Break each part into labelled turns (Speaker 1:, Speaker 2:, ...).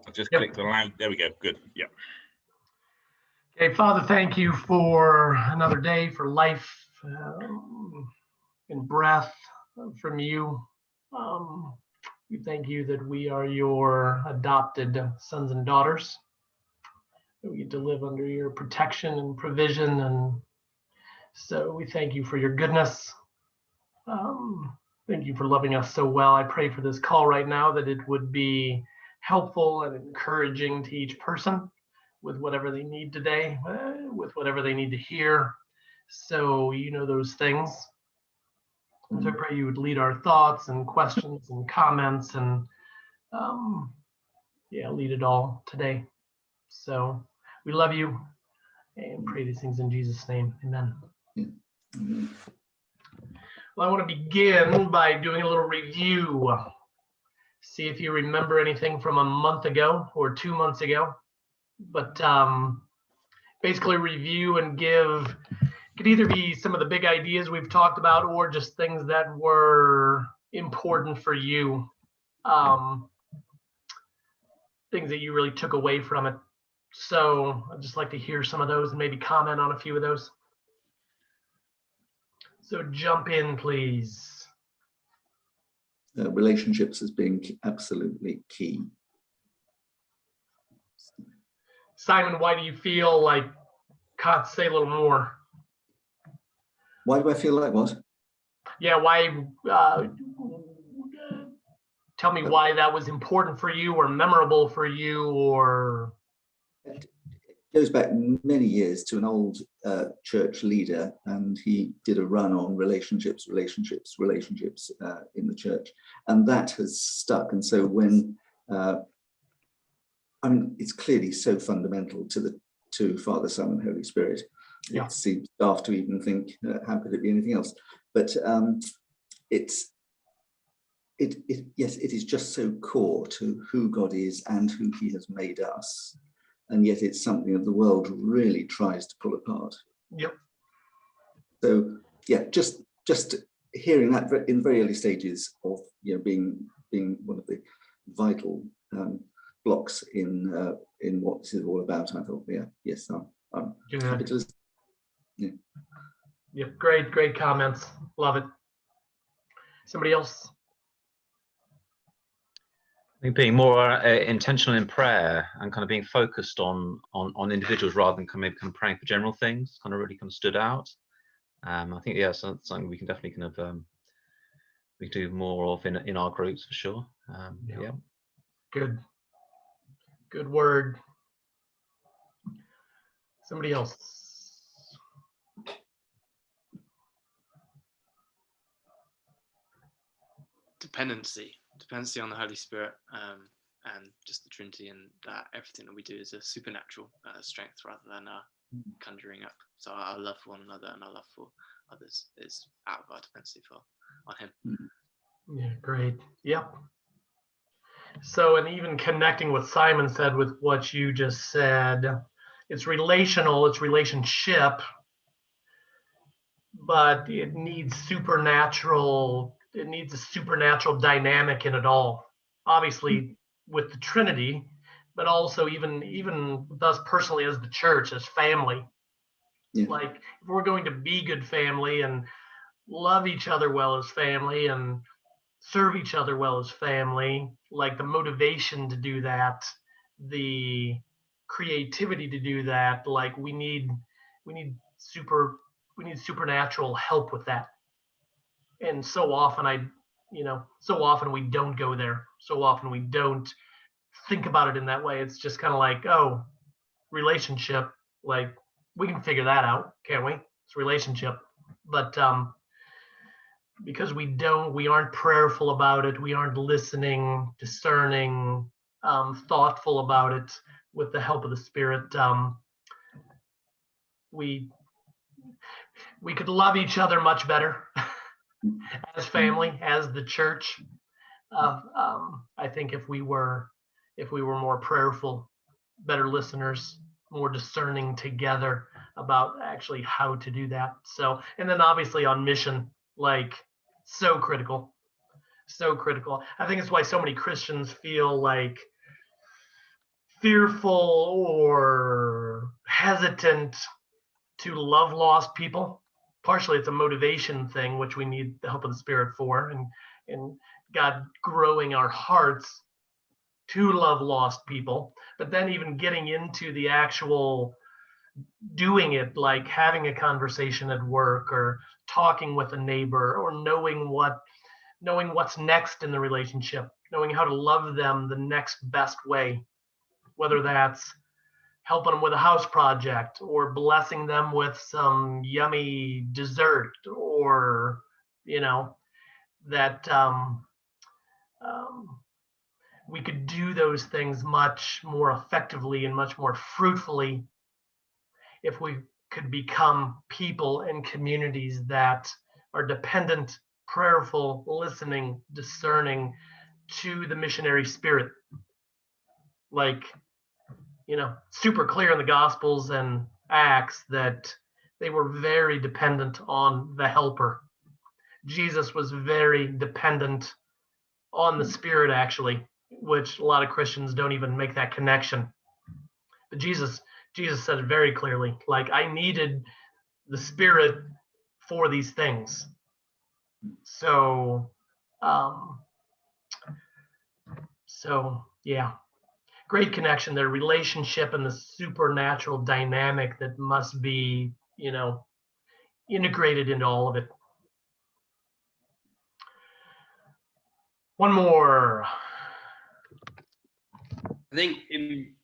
Speaker 1: I just clicked the line. There we go. Good. Yeah.
Speaker 2: Okay, Father, thank you for another day, for life and breath from you. We thank you that we are your adopted sons and daughters, that we get to live under your protection and provision. And so we thank you for your goodness. Thank you for loving us so well. I pray for this call right now that it would be helpful and encouraging to each person with whatever they need today, with whatever they need to hear. So you know those things. And so I pray you would lead our thoughts and questions and comments and lead it all today. So we love you and pray these things in Jesus' name. Amen.
Speaker 3: Mm-hmm.
Speaker 2: Well, I want to begin by doing a little review. See if you remember anything from a month ago or 2 months ago. But basically review and give, could either be some of the big ideas we've talked about or just things that were important for you, things that you really took away from it. So I'd just like to hear some of those and maybe comment on a few of those. So jump in, please.
Speaker 3: Relationships as being absolutely key.
Speaker 2: Simon, why do you feel like, God, say a little more?
Speaker 3: Why do I feel like what?
Speaker 2: Yeah, why, tell me why that was important for you or memorable for you, or...
Speaker 3: It goes back many years to an old church leader, and he did a run on relationships in the church, and that has stuck. And so when it's clearly so fundamental to Father, Son, and Holy Spirit.
Speaker 2: Yeah.
Speaker 3: It seems daft to even think how could it be anything else? But yes, it is just so core to who God is and who He has made us, and yet it's something that the world really tries to pull apart.
Speaker 2: Yep.
Speaker 3: So yeah, just hearing that in very early stages of being one of the vital blocks in what this is all about, I thought, yes, I'm happy to listen. Yeah.
Speaker 2: Yeah, great comments. Love it. Somebody else?
Speaker 1: I think being more intentional in prayer and kind of being focused on individuals rather than maybe praying for general things kind of really stood out. I think something we can definitely we do more of in our groups for sure. Yeah.
Speaker 2: Good word. Somebody else.
Speaker 4: Dependency on the Holy Spirit, and just the Trinity, and that everything that we do is a supernatural strength rather than conjuring up. So our love for one another and our love for others is out of our dependency on Him.
Speaker 2: Yeah, great. Yep. So, and even connecting what Simon said with what you just said, it's relational, it's relationship, but it needs a supernatural dynamic in it all. Obviously with the Trinity, but also even with us personally as the church, as family. Yeah. Like if we're going to be good family and love each other well as family and serve each other well as family, like the motivation to do that, the creativity to do that, like we need supernatural help with that. And so often we don't go there. So often we don't think about it in that way. It's just kind of like, oh, relationship, like we can figure that out, can't we? It's relationship. But because we aren't prayerful about it, we aren't listening, discerning, thoughtful about it with the help of the Spirit, we could love each other much better as family, as the church. I think if we were more prayerful, better listeners, more discerning together about actually how to do that. So, and then obviously on mission, like so critical. I think it's why so many Christians feel like fearful or hesitant to love lost people. Partially it's a motivation thing, which we need the help of the Spirit for, and God growing our hearts to love lost people. But then even getting into the actual doing it, like having a conversation at work or talking with a neighbor, or knowing what's next in the relationship, knowing how to love them the next best way, whether that's helping them with a house project or blessing them with some yummy dessert, or that we could do those things much more effectively and much more fruitfully if we could become people and communities that are dependent, prayerful, listening, discerning to the missionary spirit. Like, super clear in the Gospels and Acts that they were very dependent on the helper. Jesus was very dependent on the Spirit, actually, which a lot of Christians don't even make that connection. But Jesus said it very clearly, like, I needed the Spirit for these things. So yeah, great connection there, relationship and the supernatural dynamic that must be, integrated into all of it. One more.
Speaker 5: I think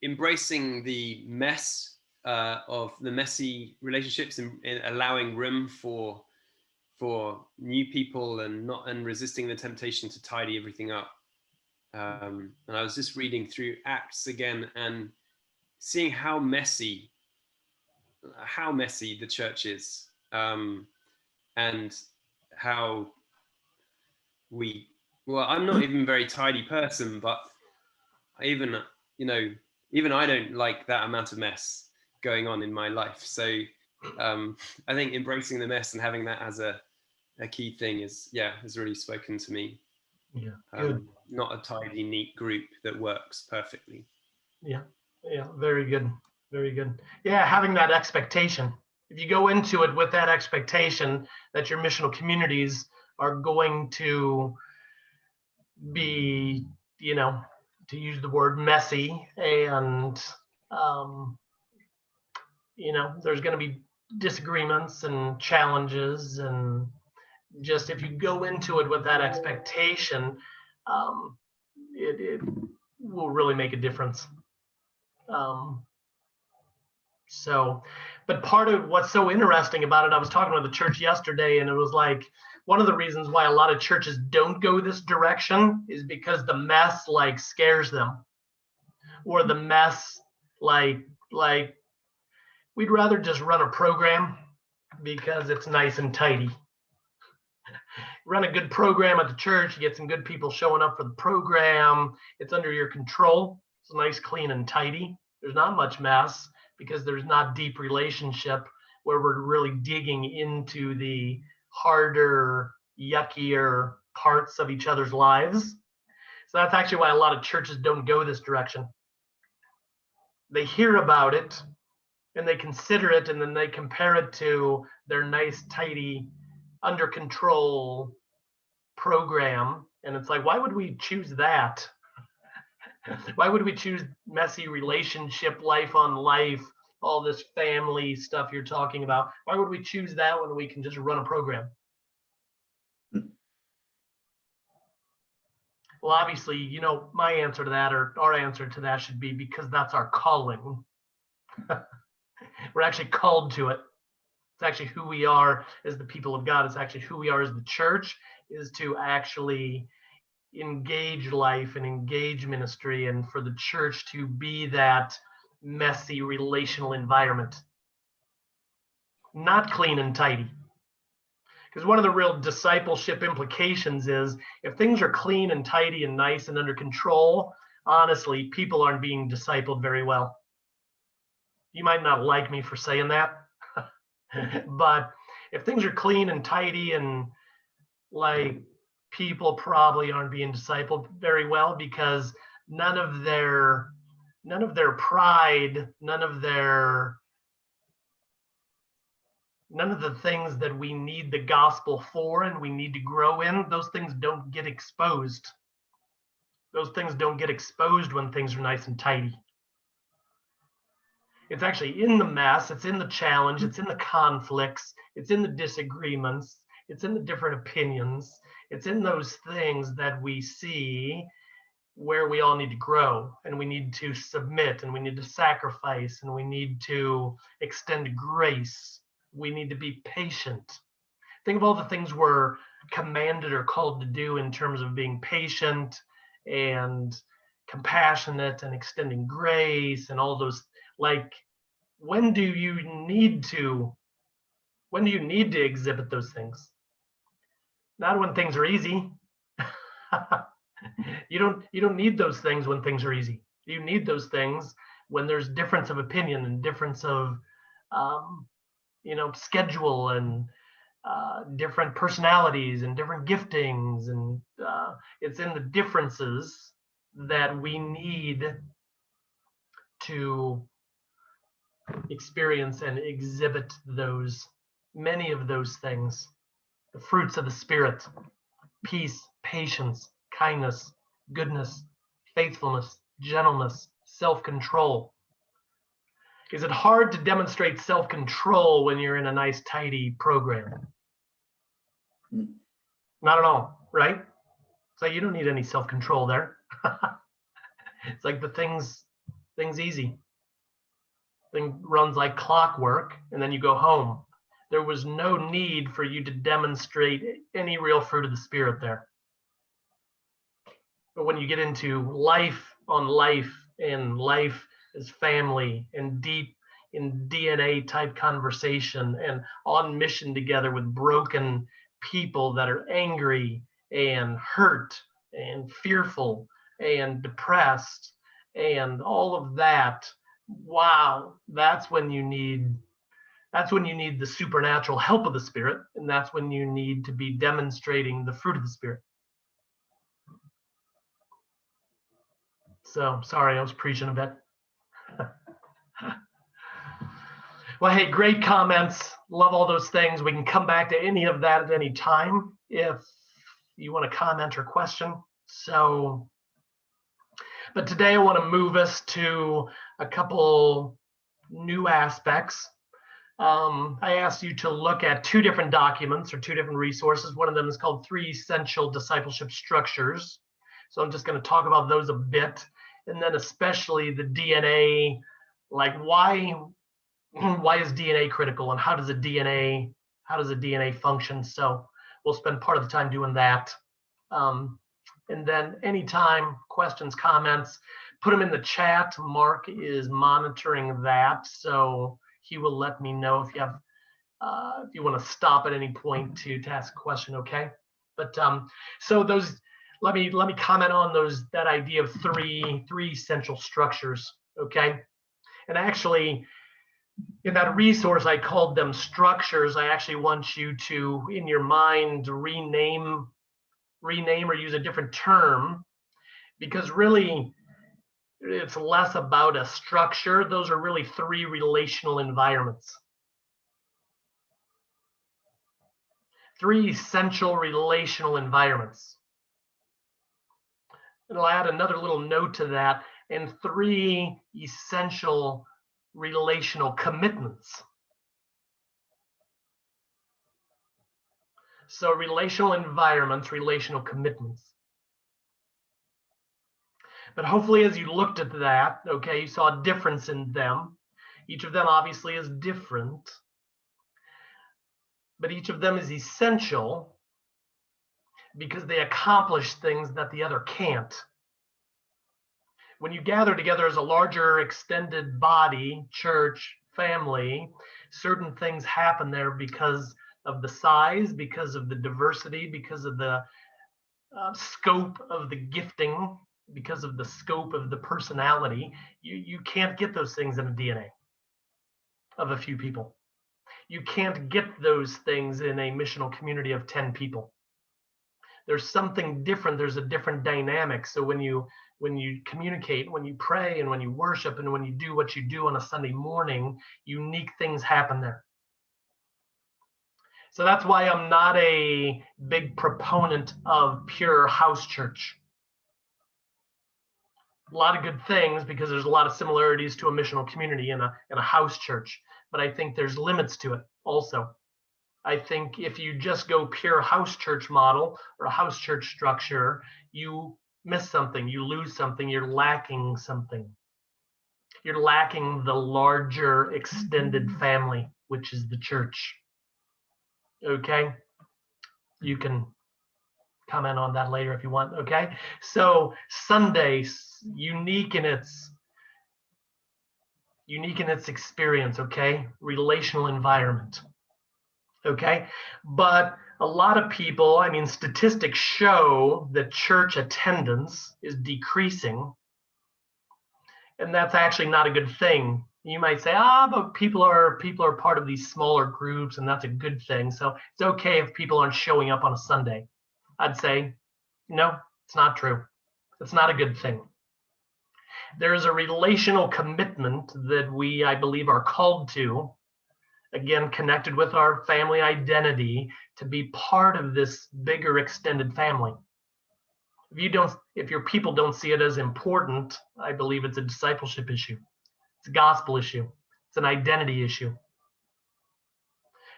Speaker 5: embracing the mess of the messy relationships and allowing room for new people and resisting the temptation to tidy everything up. And I was just reading through Acts again and seeing how messy the church is, and how I'm not even a very tidy person, but even I don't like that amount of mess going on in my life. So I think embracing the mess and having that as a key thing has really spoken to me.
Speaker 2: Yeah, good.
Speaker 5: Not a tidy, neat group that works perfectly.
Speaker 2: Yeah, very good. Very good. Yeah, having that expectation. If you go into it with that expectation that your missional communities are going to be, to use the word messy, and there's going to be disagreements and challenges, and just if you go into it with that expectation, it will really make a difference. But part of what's so interesting about it, I was talking with the church yesterday, and it was like, one of the reasons why a lot of churches don't go this direction is because the mess scares them, or the mess like we'd rather just run a program because it's nice and tidy. Run a good program at the church, you get some good people showing up for the program, it's under your control, it's nice, clean, and tidy. There's not much mess because there's not deep relationship where we're really digging into the harder, yuckier parts of each other's lives. So that's actually why a lot of churches don't go this direction. They hear about it and they consider it, and then they compare it to their nice, tidy, under control program. And it's like, why would we choose that? Why would we choose messy relationship, life on life, all this family stuff you're talking about? Why would we choose that when we can just run a program? Well, obviously, my answer to that, or our answer to that, should be because that's our calling. We're actually called to it. It's actually who we are as the people of God. It's actually who we are as the church, is to actually engage life and engage ministry, and for the church to be that messy relational environment, not clean and tidy. Because one of the real discipleship implications is, if things are clean and tidy and nice and under control, honestly, people aren't being discipled very well. You might not like me for saying that, but if things are clean and tidy, and people probably aren't being discipled very well, because none of their none of their pride, none of the things that we need the gospel for and we need to grow in, those things don't get exposed. Those things don't get exposed when things are nice and tidy. It's actually in the mess, it's in the challenge, it's in the conflicts, it's in the disagreements, it's in the different opinions, it's in those things that we see where we all need to grow, and we need to submit, and we need to sacrifice, and we need to extend grace. We need to be patient. Think of all the things we're commanded or called to do in terms of being patient and compassionate and extending grace and all those. Like, when do you need to exhibit those things? Not when things are easy. You don't need those things when things are easy. You need those things when there's difference of opinion and difference of schedule and different personalities and different giftings, and it's in the differences that we need to experience and exhibit many of those things, the fruits of the Spirit: peace, patience, kindness, goodness, faithfulness, gentleness, self-control. Is it hard to demonstrate self-control when you're in a nice, tidy program? Not at all, right? So you don't need any self-control there. It's like the thing's easy. Thing runs like clockwork, and then you go home. There was no need for you to demonstrate any real fruit of the Spirit there. But when you get into life on life and life as family and deep in DNA type conversation and on mission together with broken people that are angry and hurt and fearful and depressed and all of that, wow, that's when you need the supernatural help of the Spirit, and that's when you need to be demonstrating the fruit of the Spirit. So sorry, I was preaching a bit. Well, hey, great comments. Love all those things. We can come back to any of that at any time if you want to comment or question. So, but today I want to move us to a couple new aspects. I asked you to look at two different documents or two different resources. One of them is called 3 Essential Discipleship Structures. So I'm just going to talk about those a bit, and then especially the DNA, like why is DNA critical, and how does a DNA function? So we'll spend part of the time doing that. And then anytime questions, comments, put them in the chat. Mark is monitoring that, so he will let me know if you want to stop at any point to ask a question. Okay, but so those. Let me comment on that idea of three essential structures. Okay, and actually, in that resource, I called them structures. I actually want you to, in your mind, rename or use a different term, because really it's less about a structure. Those are really 3 relational environments. 3 essential relational environments. And I'll add another little note to that, and 3 essential relational commitments. So relational environments, relational commitments. But hopefully as you looked at that, okay, you saw a difference in them. Each of them obviously is different, but each of them is essential because they accomplish things that the other can't. When you gather together as a larger extended body, church, family, certain things happen there because of the size, because of the diversity, because of the scope of the gifting, because of the scope of the personality. You can't get those things in a DNA of a few people. You can't get those things in a missional community of 10 people. There's something different. There's a different dynamic. So when you when you communicate, when you pray, and when you worship, and when you do what you do on a Sunday morning, unique things happen there. So that's why I'm not a big proponent of pure house church. A lot of good things, because there's a lot of similarities to a missional community and a house church, but I think there's limits to it also. I think if you just go pure house church model or a house church structure, you miss something, you lose something, you're lacking something. You're lacking the larger extended family, which is the church. Okay? You can comment on that later if you want. Okay? So Sunday, unique in its experience. Okay? Relational environment. Okay? But a lot of people, I mean, statistics show that church attendance is decreasing, and that's actually not a good thing. You might say, but people are part of these smaller groups, and that's a good thing. So it's okay if people aren't showing up on a Sunday. I'd say, no, it's not true. It's not a good thing. There is a relational commitment that we, I believe, are called to, again, connected with our family identity, to be part of this bigger extended family. If your people don't see it as important, I believe it's a discipleship issue. It's a gospel issue. It's an identity issue.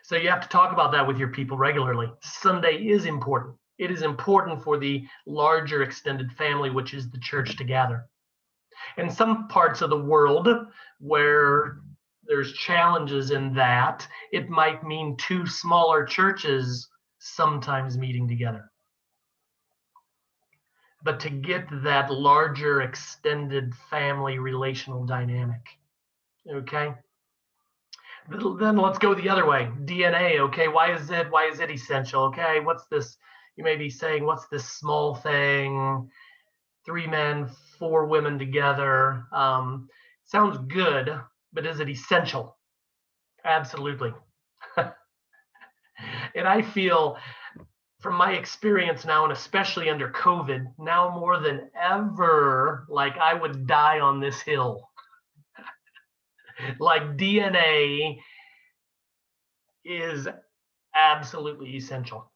Speaker 2: So you have to talk about that with your people regularly. Sunday is important. It is important for the larger extended family, which is the church, to gather. In some parts of the world where there's challenges in that, it might mean two smaller churches sometimes meeting together. But to get that larger extended family relational dynamic, okay? Then let's go the other way. DNA, okay? Why is it essential? Okay, what's this? You may be saying, what's this small thing? 3 men, 4 women together. Sounds good, but is it essential? Absolutely. And I feel, from my experience now, and especially under COVID, now more than ever, like I would die on this hill. Like DNA is absolutely essential.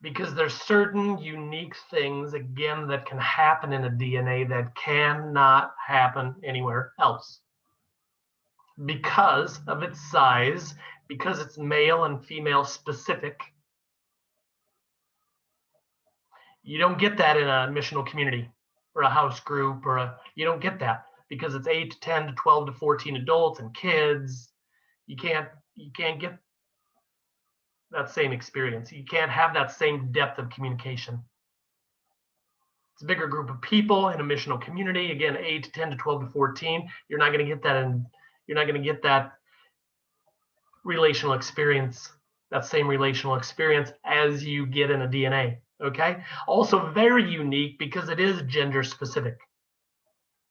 Speaker 2: Because there's certain unique things, again, that can happen in a DNA that cannot happen anywhere else. Because of its size, because it's male and female specific. You don't get that in a missional community or a house group, you don't get that, because it's 8 to 10 to 12 to 14 adults and kids. You can't get that same experience. You can't have that same depth of communication. It's a bigger group of people in a missional community. Again, 8 to 10 to 12 to 14. You're not going to get that you're not going to get that relational experience, that same relational experience as you get in a DNA. Okay. Also very unique because it is gender specific.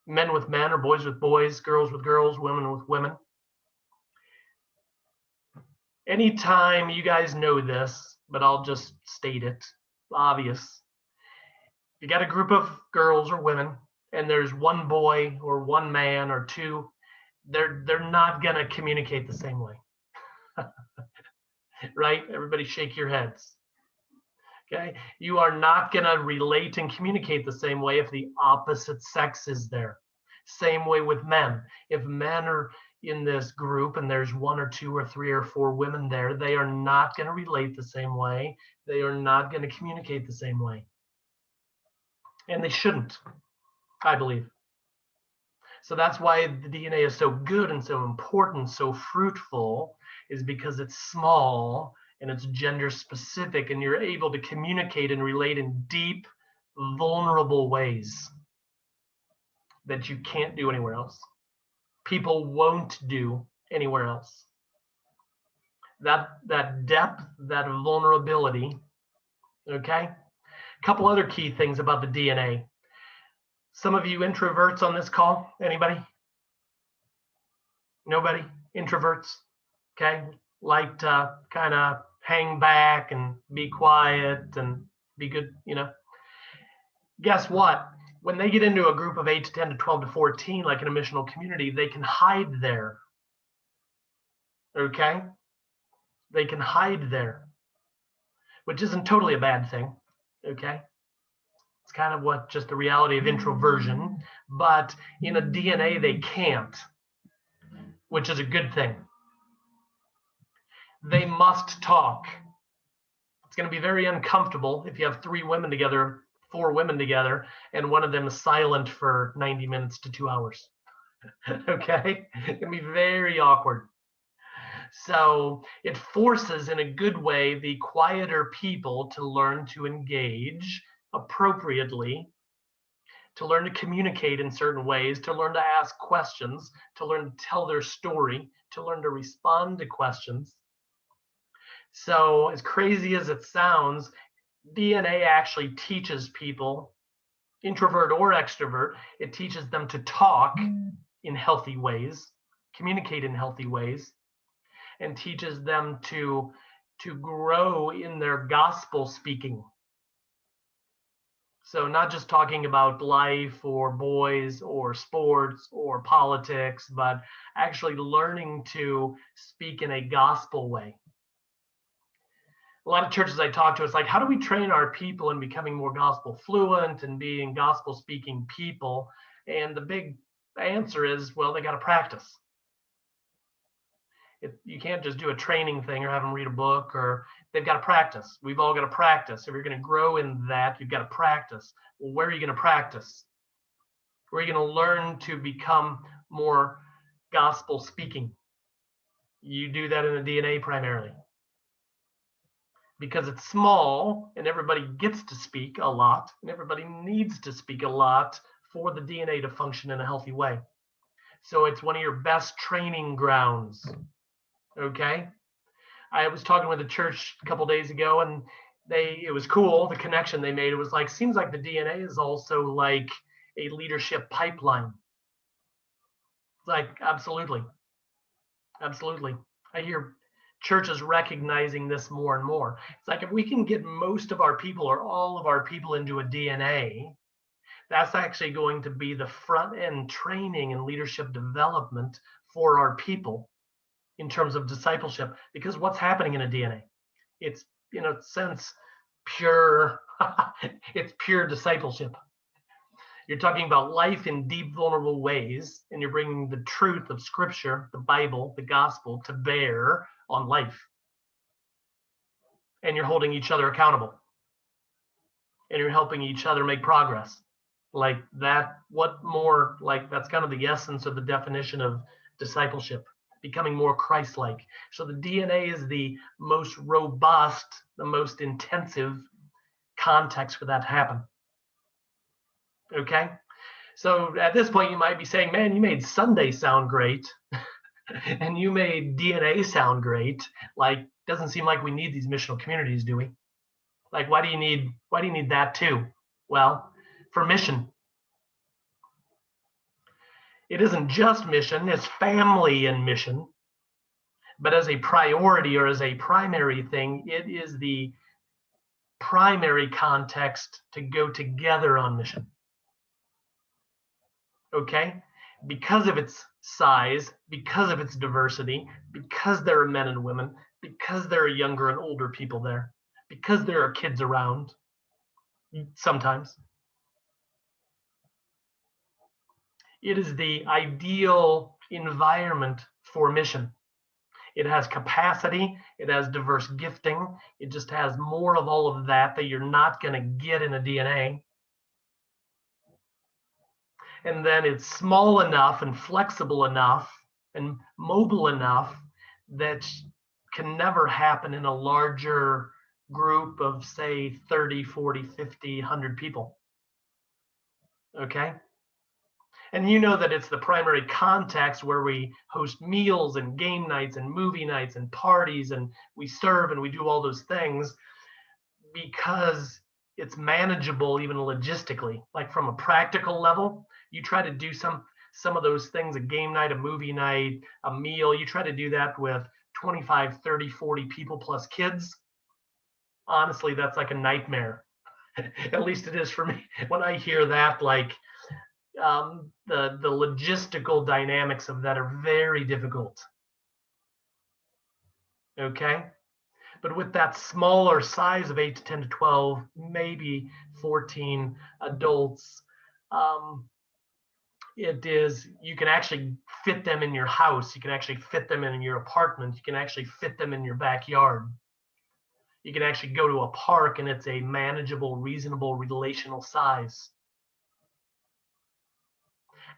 Speaker 2: Men with men, or boys with boys, girls with girls, women with women. Anytime, you guys know this, but I'll just state it, obvious. You got a group of girls or women, and there's one boy or one man or two, they're not gonna communicate the same way. Right? Everybody shake your heads. Okay? You are not gonna relate and communicate the same way if the opposite sex is there. Same way with men. If men are in this group and there's 1 or 2 or 3 or 4 women there, they are not going to relate the same way. They are not going to communicate the same way. And they shouldn't, I believe. So that's why the DNA is so good and so important, so fruitful, is because it's small and it's gender specific, and you're able to communicate and relate in deep, vulnerable ways that you can't do anywhere else. People won't do anywhere else. That depth, that vulnerability, okay? A couple other key things about the DNA. Some of you introverts on this call, anybody? Nobody? Introverts, okay? Like to kind of hang back and be quiet and be good, you know? guess what? When they get into a group of 8 to 10 to 12 to 14, like in a missional community, they can hide there. Okay? They can hide there, which isn't totally a bad thing. Okay? It's kind of what just the reality of introversion, but in a DNA, they can't, which is a good thing. They must talk. It's going to be very uncomfortable if you have 3 women together, 4 women together, and one of them is silent for 90 minutes to 2 hours. Okay? It can be very awkward. So it forces, in a good way, the quieter people to learn to engage appropriately, to learn to communicate in certain ways, to learn to ask questions, to learn to tell their story, to learn to respond to questions. So as crazy as it sounds, DNA actually teaches people, introvert or extrovert, it teaches them to talk in healthy ways, communicate in healthy ways, and teaches them to grow in their gospel speaking. So not just talking about life or boys or sports or politics, but actually learning to speak in a gospel way. A lot of churches I talk to, it's like, how do we train our people in becoming more gospel fluent and being gospel speaking people? And the big answer is, well, they got to practice. You can't just do a training thing or have them read a book, or they've got to practice. We've all got to practice. If you're going to grow in that, you've got to practice. Well, where are you going to practice? Where are you going to learn to become more gospel speaking? You do that in the DNA primarily, because it's small and everybody gets to speak a lot and everybody needs to speak a lot for the DNA to function in a healthy way. So it's one of your best training grounds. Okay. I was talking with a church a couple days ago, and it was cool. The connection they made, it was like, seems like the DNA is also like a leadership pipeline. It's like, absolutely. Absolutely. I hear churches recognizing this more and more. It's like, if we can get most of our people or all of our people into a DNA, that's actually going to be the front end training and leadership development for our people in terms of discipleship. Because what's happening in a DNA? It's, in a sense, pure, it's pure discipleship. You're talking about life in deep, vulnerable ways, and you're bringing the truth of Scripture, the Bible, the gospel, to bear on life. And you're holding each other accountable. And you're helping each other make progress. Like that, what more, like that's kind of the essence of the definition of discipleship, becoming more Christ-like. So the DNA is the most robust, the most intensive context for that to happen. Okay? So at this point, you might be saying, man, you made Sunday sound great. And you made DNA sound great. Like, doesn't seem like we need these missional communities, do we? Like, why do you need that too? Well, for mission. It isn't just mission, it's family and mission. But as a priority or as a primary thing, it is the primary context to go together on mission. Okay? Because of its size, because of its diversity, because there are men and women, because there are younger and older people there, because there are kids around sometimes. It is the ideal environment for mission. It has capacity, it has diverse gifting, it just has more of all of that you're not going to get in a DNA. And then it's small enough and flexible enough and mobile enough that can never happen in a larger group of, say, 30, 40, 50, 100 people. Okay? And you know that it's the primary context where we host meals and game nights and movie nights and parties, and we serve and we do all those things because it's manageable even logistically. Like from a practical level, you try to do some of those things, a game night, a movie night, a meal, you try to do that with 25, 30, 40 people plus kids. Honestly, that's like a nightmare. At least it is for me. When I hear that, like the logistical dynamics of that are very difficult. Okay. But with that smaller size of 8 to 10 to 12, maybe 14 adults, you can actually fit them in your house. You can actually fit them in your apartment. You can actually fit them in your backyard. You can actually go to a park and it's a manageable, reasonable, relational size.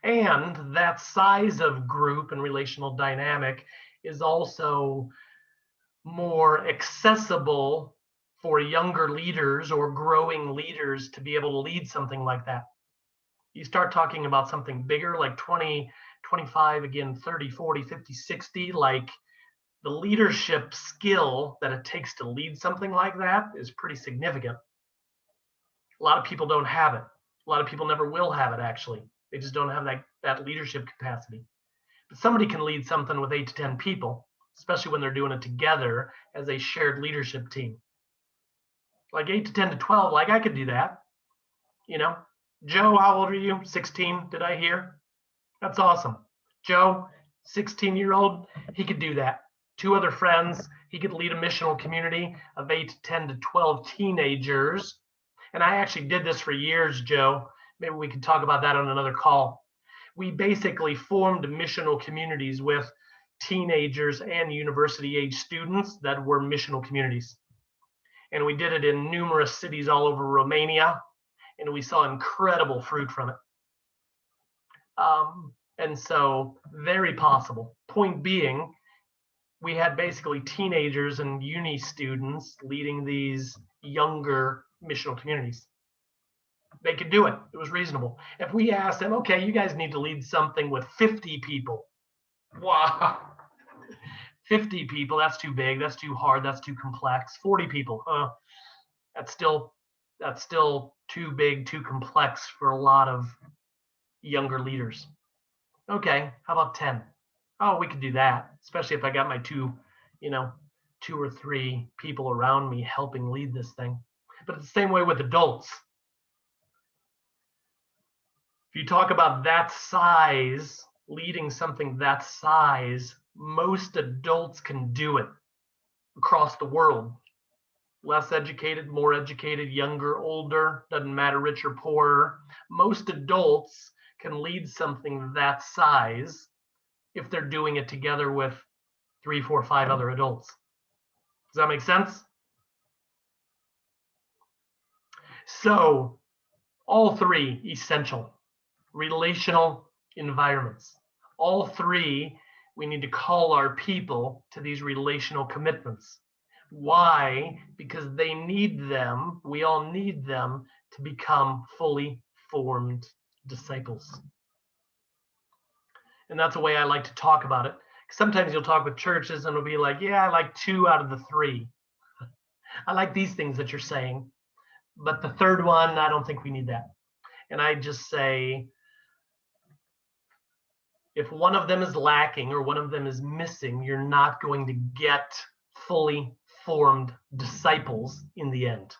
Speaker 2: And that size of group and relational dynamic is also more accessible for younger leaders or growing leaders to be able to lead something like that. You start talking about something bigger, like 20, 25, again, 30, 40, 50, 60, like the leadership skill that it takes to lead something like that is pretty significant. A lot of people don't have it. A lot of people never will have it, actually. They just don't have that leadership capacity. But somebody can lead something with 8 to 10 people, especially when they're doing it together as a shared leadership team. Like 8 to 10 to 12, like I could do that. You know, Joe, how old are you? 16, did I hear? That's awesome. Joe, 16-year-old, he could do that. 2 other friends, he could lead a missional community of 8 to 10 to 12 teenagers. And I actually did this for years, Joe. Maybe we could talk about that on another call. We basically formed missional communities with teenagers and university-age students that were missional communities. And we did it in numerous cities all over Romania, and we saw incredible fruit from it. And so, very possible. Point being, we had basically teenagers and uni students leading these younger missional communities. They could do it. It was reasonable. If we asked them, okay, you guys need to lead something with 50 people. Wow. 50 people, that's too big, that's too hard, that's too complex. 40 people, that's still too big, too complex for a lot of younger leaders. Okay, how about 10? Oh, we could do that, especially if I got my 2 or 3 people around me helping lead this thing. But it's the same way with adults. If you talk about that size, leading something that size, most adults can do it across the world. Less educated, more educated, younger, older, doesn't matter, rich or poor. Most adults can lead something that size if they're doing it together with 3, 4, 5 other adults. Does that make sense? So, all 3 essential. Relational environments. All 3, we need to call our people to these relational commitments. Why? Because they need them, we all need them to become fully formed disciples. And that's the way I like to talk about it. Sometimes you'll talk with churches and it'll be like, yeah, I like 2 out of the 3. I like these things that you're saying, but the 3rd one, I don't think we need that. And I just say, if one of them is lacking or one of them is missing, you're not going to get fully formed disciples in the end.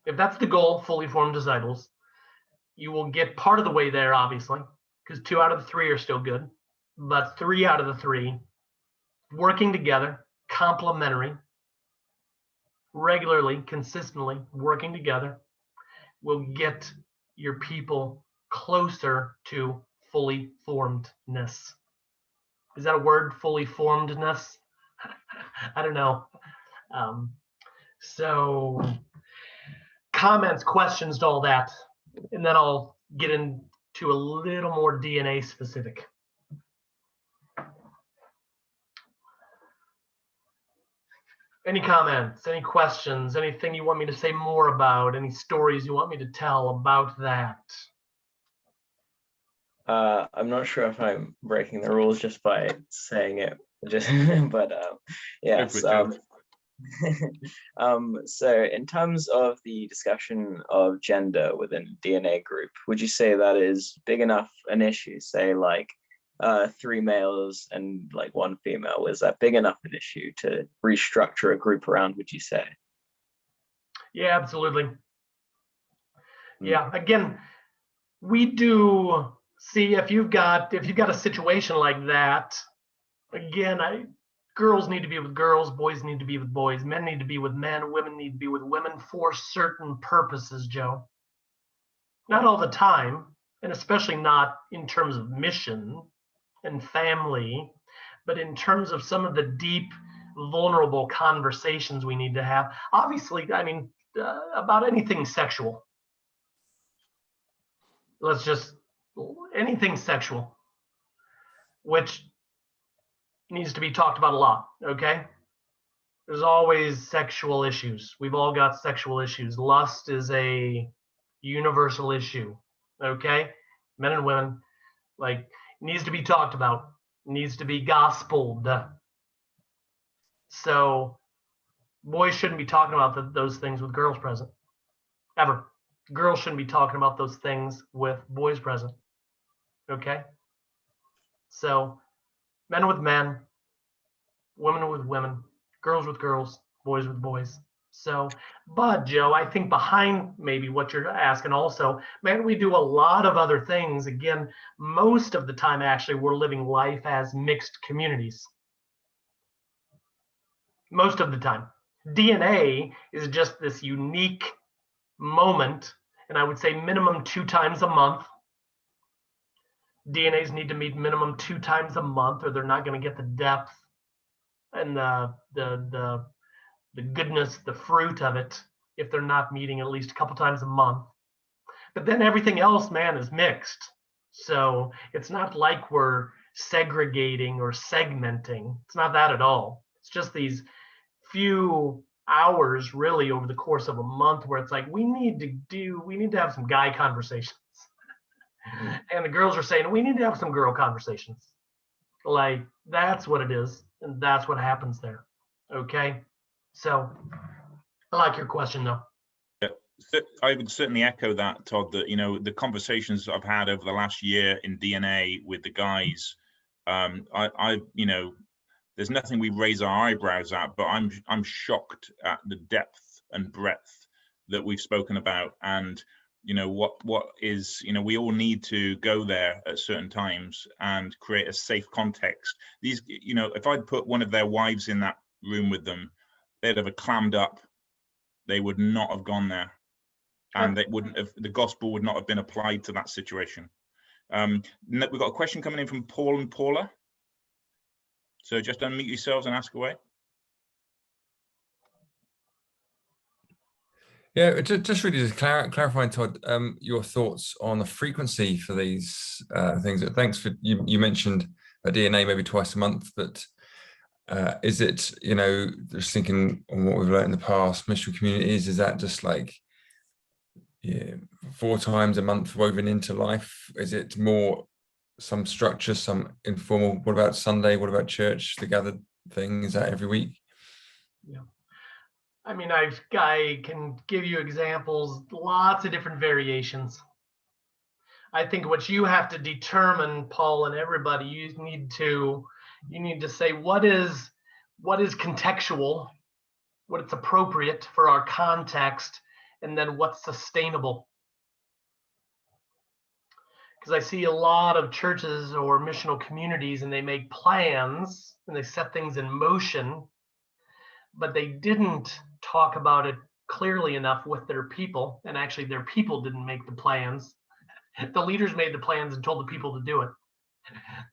Speaker 2: If that's the goal, fully formed disciples, you will get part of the way there, obviously, because 2 out of the 3 are still good, but 3 out of the 3 working together, complementary, regularly, consistently working together will get your people closer to fully formedness. Is that a word, fully formedness? I don't know. So comments, questions to all that, and then I'll get into a little more DNA specific. Any comments, any questions, anything you want me to say more about, any stories you want me to tell about that?
Speaker 6: I'm not sure if I'm breaking the rules just by saying it, but yes. So in terms of the discussion of gender within DNA group, would you say that is big enough an issue? Say like 3 males and like 1 female, is that big enough an issue to restructure a group around, would you say?
Speaker 2: Yeah, absolutely. Yeah, again, we do see if you've got a situation like that, again, girls need to be with girls, boys need to be with boys, men need to be with men, women need to be with women for certain purposes, Joe. Not all the time, and especially not in terms of mission and family, but in terms of some of the deep, vulnerable conversations we need to have. Obviously, I mean, about anything sexual. Let's just, anything sexual, which needs to be talked about a lot, okay? There's always sexual issues. We've all got sexual issues. Lust is a universal issue, okay? Men and women, like, needs to be talked about, needs to be gospeled. So boys shouldn't be talking about those things with girls present, ever. Girls shouldn't be talking about those things with boys present, okay? So men with men, women with women, girls with girls, boys with boys. So, but Joe, I think behind maybe what you're asking also, man, we do a lot of other things. Again, most of the time, actually, we're living life as mixed communities. Most of the time. DNA is just this unique moment, and I would say minimum 2 times a month. DNAs need to meet minimum 2 times a month, or they're not going to get the depth and the goodness, the fruit of it, if they're not meeting at least a couple times a month. But then everything else, man, is mixed. So it's not like we're segregating or segmenting. It's not that at all. It's just these few hours really over the course of a month where it's like we need to have some guy conversations. And the girls are saying we need to have some girl conversations. Like, that's what it is, and that's what happens there. Okay, so I like your question though.
Speaker 7: I would certainly echo that, Todd, that, the conversations I've had over the last year in DNA with the guys, there's nothing we raise our eyebrows at, but I'm shocked at the depth and breadth that we've spoken about. And, what is, we all need to go there at certain times and create a safe context. These, if I'd put one of their wives in that room with them, they'd have clammed up. They would not have gone there. And the gospel would not have been applied to that situation. We've got a question coming in from Paul and Paula. So just unmute yourselves and ask away.
Speaker 8: Yeah, just really clarifying, Todd, your thoughts on the frequency for these things. Thanks for, you mentioned a DNA maybe twice a month, but is it, just thinking on what we've learned in the past, missional communities, is that just like 4 times a month woven into life? Is it more some structure, some informal? What about Sunday? What about church, the gathered thing? Is that every week?
Speaker 2: Yeah. I mean, I can give you examples, lots of different variations. I think what you have to determine, Paul, and everybody, you need to say what is contextual, what it's appropriate for our context, and then what's sustainable. Because I see a lot of churches or missional communities, and they make plans and they set things in motion, but they didn't talk about it clearly enough with their people. And actually, their people didn't make the plans. The leaders made the plans and told the people to do it.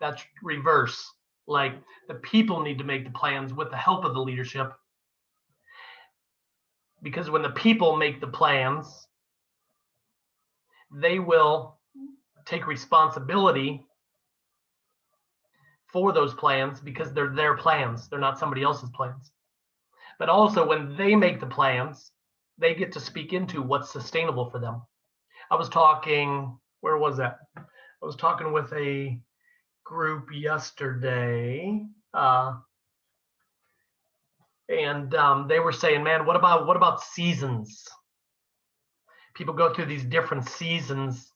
Speaker 2: That's reverse. Like, the people need to make the plans with the help of the leadership. Because when the people make the plans, they will take responsibility for those plans because they're their plans. They're not somebody else's plans. But also, when they make the plans, they get to speak into what's sustainable for them. I was talking, where was that? I was talking with a group yesterday, and they were saying, man, what about seasons? People go through these different seasons,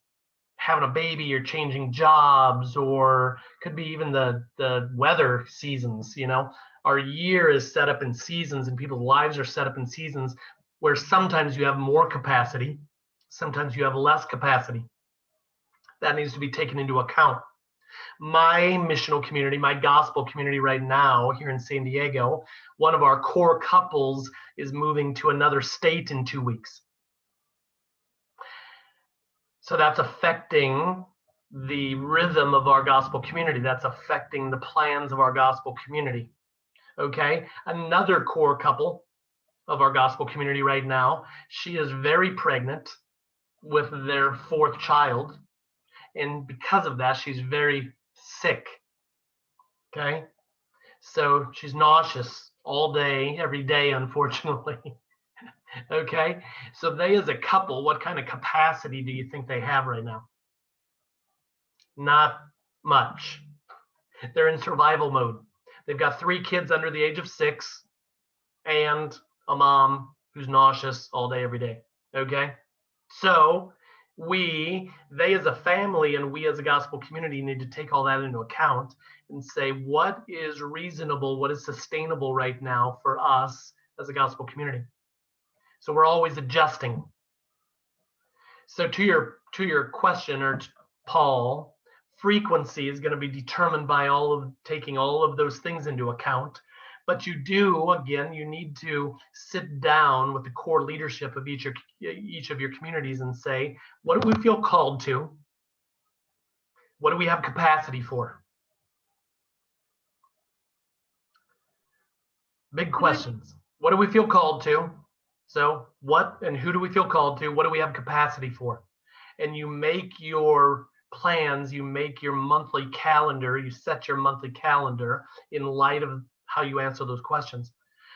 Speaker 2: having a baby or changing jobs, or could be even the weather seasons. Our year is set up in seasons, and people's lives are set up in seasons. where sometimes you have more capacity, sometimes you have less capacity. That needs to be taken into account. My missional community, my gospel community right now here in San Diego, one of our core couples is moving to another state in 2 weeks. So that's affecting the rhythm of our gospel community. That's affecting the plans of our gospel community. Okay, another core couple of our gospel community right now, she is very pregnant with their 4th child. And because of that, she's very sick. Okay, so she's nauseous all day, every day, unfortunately. Okay, so they as a couple, what kind of capacity do you think they have right now? Not much. They're in survival mode. They've got 3 kids under the age of 6 and a mom who's nauseous all day, every day. Okay, so they as a family and we as a gospel community need to take all that into account and say, what is reasonable, what is sustainable right now for us as a gospel community? So we're always adjusting. So to your question, or Paul, frequency is going to be determined by taking all of those things into account. But you need to sit down with the core leadership of each of your communities and say, what do we feel called to? What do we have capacity for? Big questions. What do we feel called to? So what and who do we feel called to? What do we have capacity for? And you make your plans, you make your monthly calendar, you set your monthly calendar in light of how you answer those questions.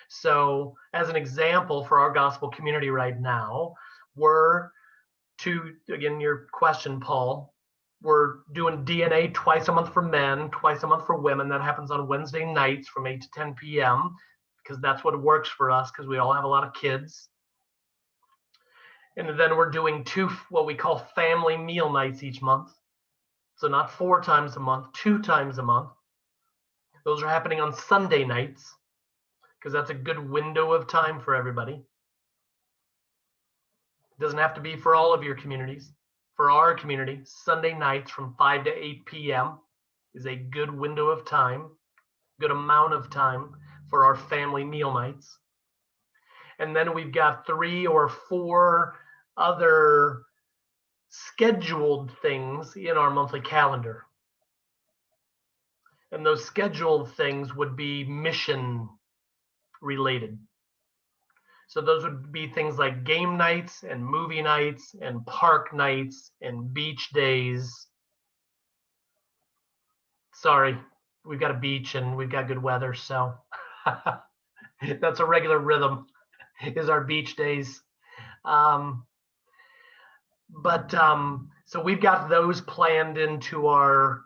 Speaker 2: So as an example for our gospel community right now, again, your question, Paul, we're doing DNA twice a month for men, twice a month for women. That happens on Wednesday nights from 8 to 10 p.m. because that's what works for us because we all have a lot of kids. And then we're doing 2 what we call family meal nights each month. So not 4 times a month, 2 times a month. Those are happening on Sunday nights because that's a good window of time for everybody. It doesn't have to be for all of your communities. For our community, Sunday nights from 5 to 8 p.m. is a good window of time, good amount of time for our family meal nights. And then we've got 3 or 4 other scheduled things in our monthly calendar. And those scheduled things would be mission related. So those would be things like game nights and movie nights and park nights and beach days. Sorry, we've got a beach and we've got good weather, so that's a regular rhythm is our beach days. So we've got those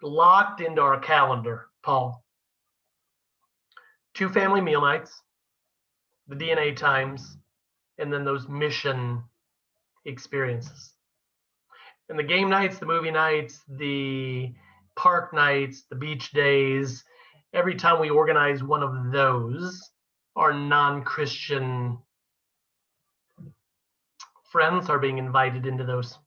Speaker 2: locked into our calendar, Paul. 2 family meal nights, the DNA times, and then those mission experiences. And the game nights, the movie nights, the park nights, the beach days, every time we organize one of those, our non-Christian friends are being invited into those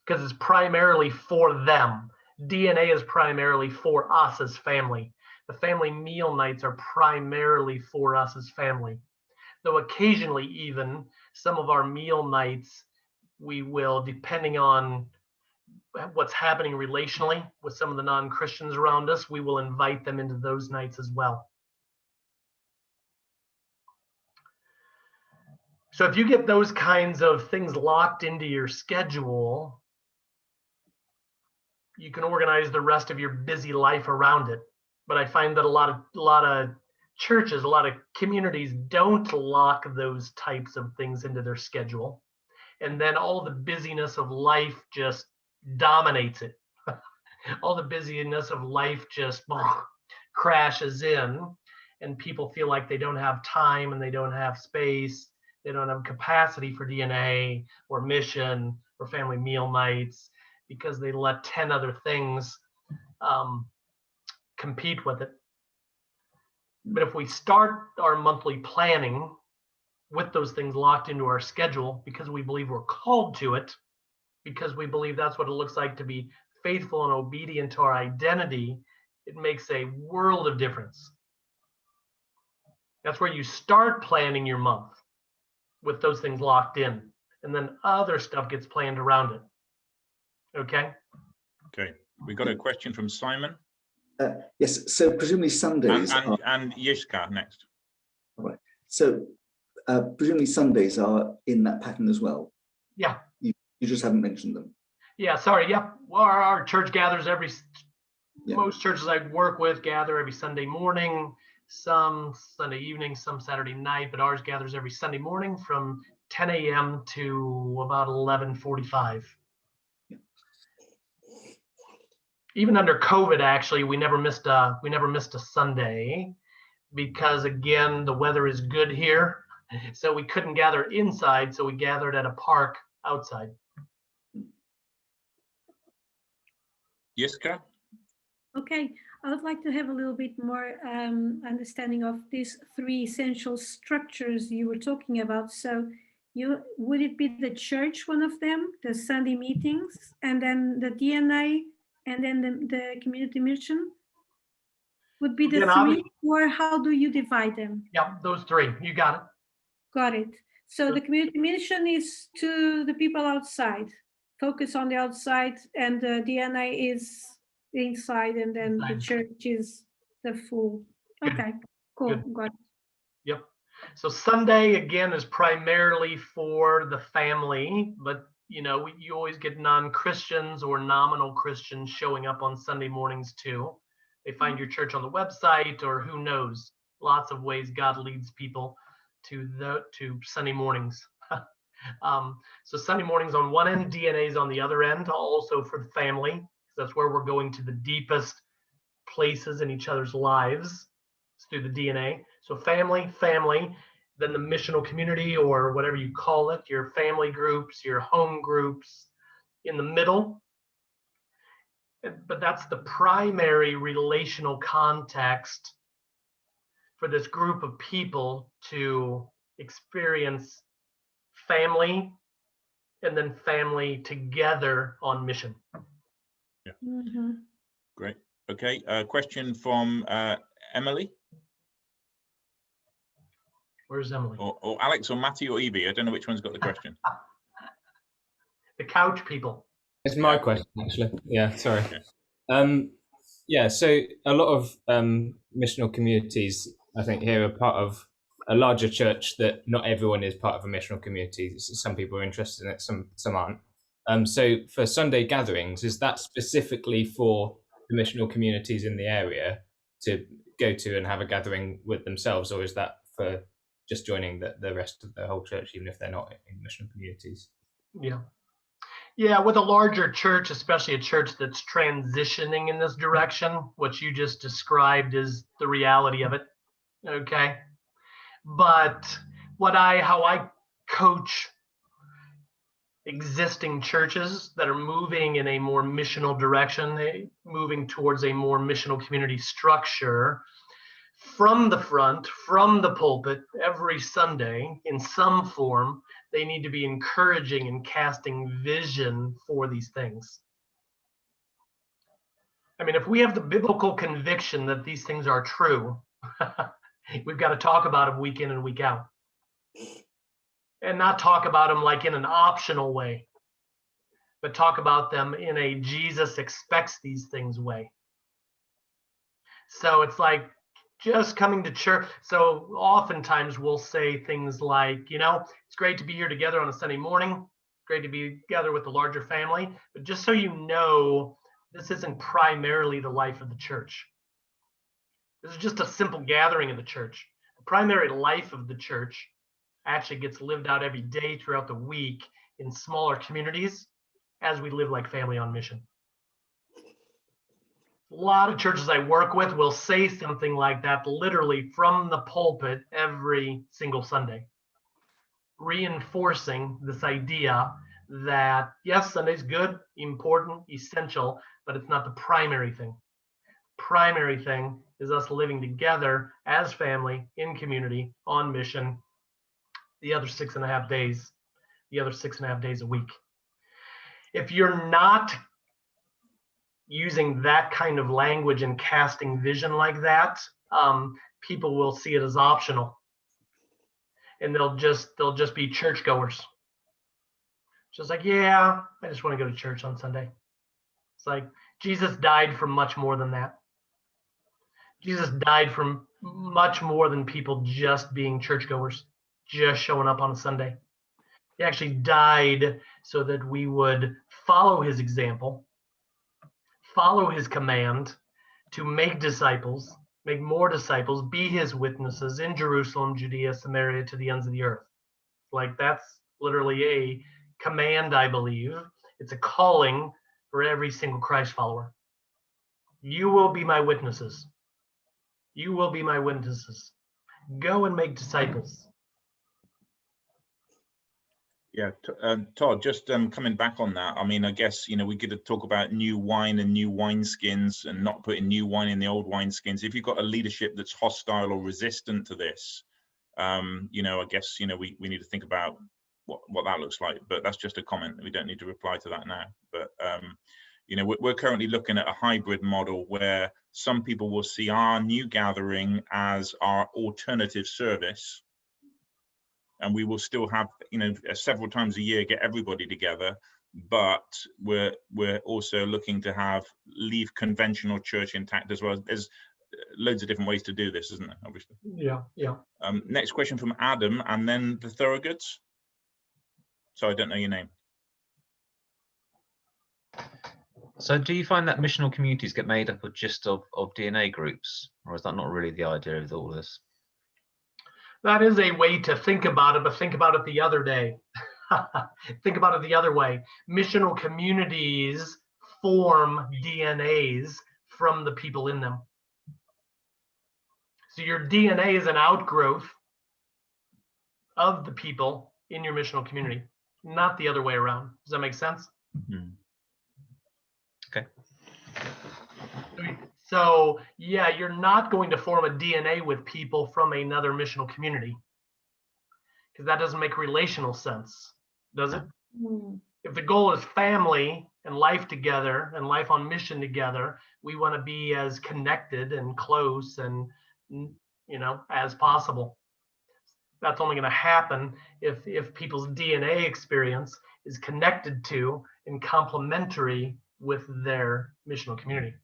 Speaker 2: because it's primarily for them. DNA is primarily for us as family. The family meal nights are primarily for us as family. Though occasionally even some of our meal nights, we will, depending on what's happening relationally with some of the non-Christians around us, we will invite them into those nights as well. So if you get those kinds of things locked into your schedule, you can organize the rest of your busy life around it. But I find that a lot of churches, a lot of communities don't lock those types of things into their schedule. And then all the busyness of life just dominates it. All the busyness of life just crashes in, and people feel like they don't have time and they don't have space. They don't have capacity for DNA or mission or family meal nights because they let 10 other things compete with it. But if we start our monthly planning with those things locked into our schedule because we believe we're called to it, because we believe that's what it looks like to be faithful and obedient to our identity, it makes a world of difference. That's where you start planning your month, with those things locked in, and then other stuff gets planned around it. Okay?
Speaker 7: Okay, we got a question from Simon.
Speaker 3: Yes, so presumably Sundays
Speaker 7: and Yiska next.
Speaker 3: All right. So presumably Sundays are in that pattern as well.
Speaker 2: Yeah.
Speaker 3: You just haven't mentioned them.
Speaker 2: Yeah, sorry. Yep. Well, our church gathers most churches I work with gather every Sunday morning, some Sunday evening, some Saturday night, but ours gathers every Sunday morning from 10 a.m. to about 11:45.
Speaker 3: Yeah.
Speaker 2: Even under COVID, actually, we never missed a Sunday because, again, the weather is good here, so we couldn't gather inside, so we gathered at a park outside.
Speaker 7: Yiska?
Speaker 9: Okay, I would like to have a little bit more understanding of these three essential structures you were talking about. So would it be the church, one of them, the Sunday meetings, and then the DNA, and then the community mission? Would be the three, or how do you divide them?
Speaker 2: Yeah, those three. You got it.
Speaker 9: Got it. So the community mission is to the people outside, focus on the outside, and the DNA is inside, and then the church is the full. Okay, cool. Got it.
Speaker 2: Yep. So Sunday, again, is primarily for the family, but you always get non-Christians or nominal Christians showing up on Sunday mornings too. They find your church on the website, or who knows, lots of ways God leads people to Sunday mornings. So Sunday mornings on one end, DNA's on the other end, also for the family, because that's where we're going to the deepest places in each other's lives. It's through the DNA. So family, then the missional community, or whatever you call it, your family groups, your home groups in the middle. But that's the primary relational context for this group of people to experience family, and then family together on mission.
Speaker 7: Yeah.
Speaker 9: Mm-hmm.
Speaker 7: Great. Okay. Question from Emily.
Speaker 2: Where's Emily?
Speaker 7: Or Alex, or Matty, or Evie. I don't know which one's got the question.
Speaker 2: The couch people.
Speaker 10: It's my question, actually. Yeah, sorry. Yeah, so a lot of missional communities, I think, here are part of a larger church that not everyone is part of a missional community. Some people are interested in it, some aren't. So for Sunday gatherings, is that specifically for the missional communities in the area to go to and have a gathering with themselves, or is that for just joining the rest of the whole church, even if they're not in missional communities?
Speaker 2: Yeah, with a larger church, especially a church that's transitioning in this direction, what you just described is the reality of it. Okay. But how I coach existing churches that are moving in a more missional direction, moving towards a more missional community structure, from the front, from the pulpit, every Sunday, in some form, they need to be encouraging and casting vision for these things. I mean, if we have the biblical conviction that these things are true, we've got to talk about them week in and week out. And not talk about them like in an optional way, but talk about them in a Jesus expects these things way. So it's like just coming to church. So oftentimes we'll say things like, it's great to be here together on a Sunday morning. It's great to be together with the larger family. But just so you know, this isn't primarily the life of the church. This is just a simple gathering of the church. The primary life of the church actually gets lived out every day throughout the week in smaller communities as we live like family on mission. A lot of churches I work with will say something like that literally from the pulpit every single Sunday, reinforcing this idea that, yes, Sunday's good, important, essential, but it's not the primary thing. Primary thing is us living together as family, in community, on mission, the other 6.5 days, the other 6.5 days a week. If you're not using that kind of language and casting vision like that, people will see it as optional, and they'll just be churchgoers. Just like, yeah, I just want to go to church on Sunday. It's like Jesus died for much more than that. Jesus died from much more than people just being churchgoers, just showing up on a Sunday. He actually died so that we would follow his example, follow his command to make disciples, make more disciples, be his witnesses in Jerusalem, Judea, Samaria, to the ends of the earth. Like, that's literally a command, I believe. It's a calling for every single Christ follower. You will be my witnesses. You will be my witnesses. Go and make disciples.
Speaker 7: Yeah, Todd, just coming back on that, I mean, I guess, you know, we get to talk about new wine and new wineskins and not putting new wine in the old wineskins. If you've got a leadership that's hostile or resistant to this, you know, I guess, you know, we need to think about what that looks like. But that's just a comment. We don't need to reply to that now. But, you know, we're currently looking at a hybrid model where some people will see our new gathering as our alternative service. And we will still have, you know, several times a year, get everybody together. But we're also looking to leave conventional church intact as well. There's loads of different ways to do this, isn't there? Obviously.
Speaker 2: Yeah, yeah.
Speaker 7: Next question from Adam, and then the Thorogoods. So I don't know your name.
Speaker 1: So do you find that missional communities get made up of just of DNA groups, or is that not really the idea of all this?
Speaker 2: That is a way to think about it, but think about it the other day. Think about it the other way. Missional communities form DNAs from the people in them. So your DNA is an outgrowth of the people in your missional community, not the other way around. Does that make sense?
Speaker 1: Mm-hmm. Okay.
Speaker 2: So yeah, you're not going to form a DNA with people from another missional community, because that doesn't make relational sense, does it?
Speaker 9: Mm.
Speaker 2: If the goal is family and life together and life on mission together, we want to be as connected and close and, you know, as possible. That's only going to happen if people's DNA experience is connected to and complementary with their missional community.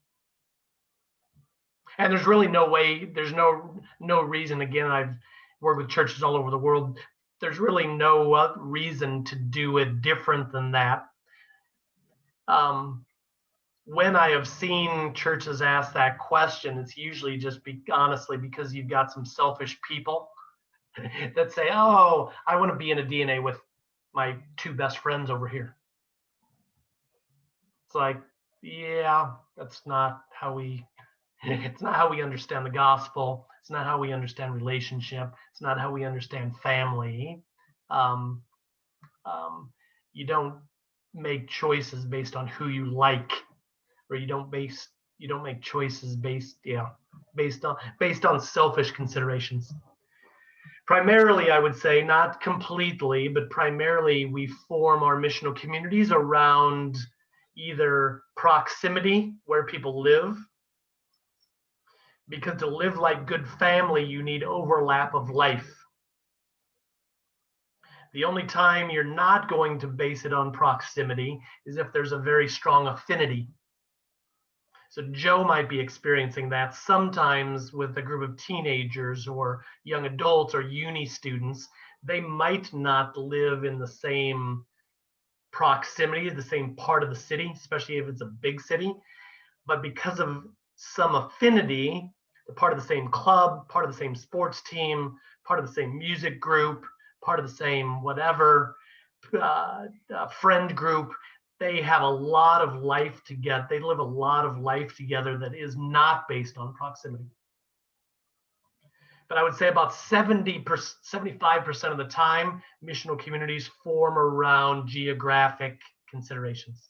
Speaker 2: And there's really no way, there's no reason, again, I've worked with churches all over the world, there's really no reason to do it different than that. When I have seen churches ask that question, it's usually just honestly because you've got some selfish people that say, oh, I want to be in a DNA with my two best friends over here. It's like, yeah, that's not how we, it's not how we understand the gospel. It's not how we understand relationship. It's not how we understand family. You don't make choices based on who you like, or you don't make choices based on selfish considerations. Primarily, I would say, not completely, but primarily we form our missional communities around either proximity, where people live, because to live like good family, you need overlap of life. The only time you're not going to base it on proximity is if there's a very strong affinity. So Joe might be experiencing that sometimes with a group of teenagers or young adults or uni students. They might not live in the same proximity, the same part of the city, especially if it's a big city. But because of some affinity, they're part of the same club, part of the same sports team, part of the same music group, part of the same whatever, friend group, they have a lot of life together. They live a lot of life together that is not based on proximity. But I would say about 75% of the time, missional communities form around geographic considerations.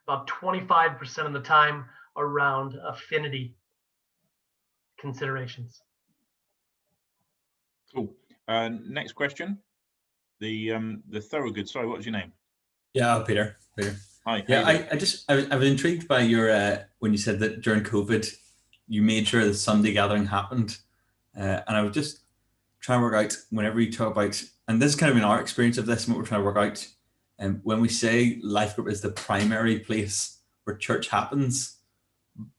Speaker 2: About 25% of the time around affinity considerations.
Speaker 7: Cool. Next question. The Thorogood. Sorry, what was your name?
Speaker 11: Yeah, Peter.
Speaker 7: Hi.
Speaker 11: Yeah, I was intrigued by your when you said that during COVID you made sure the Sunday gathering happened, and I was just trying to work out whenever you talk about, and this is kind of in our experience of this and what we're trying to work out, and when we say life group is the primary place where church happens,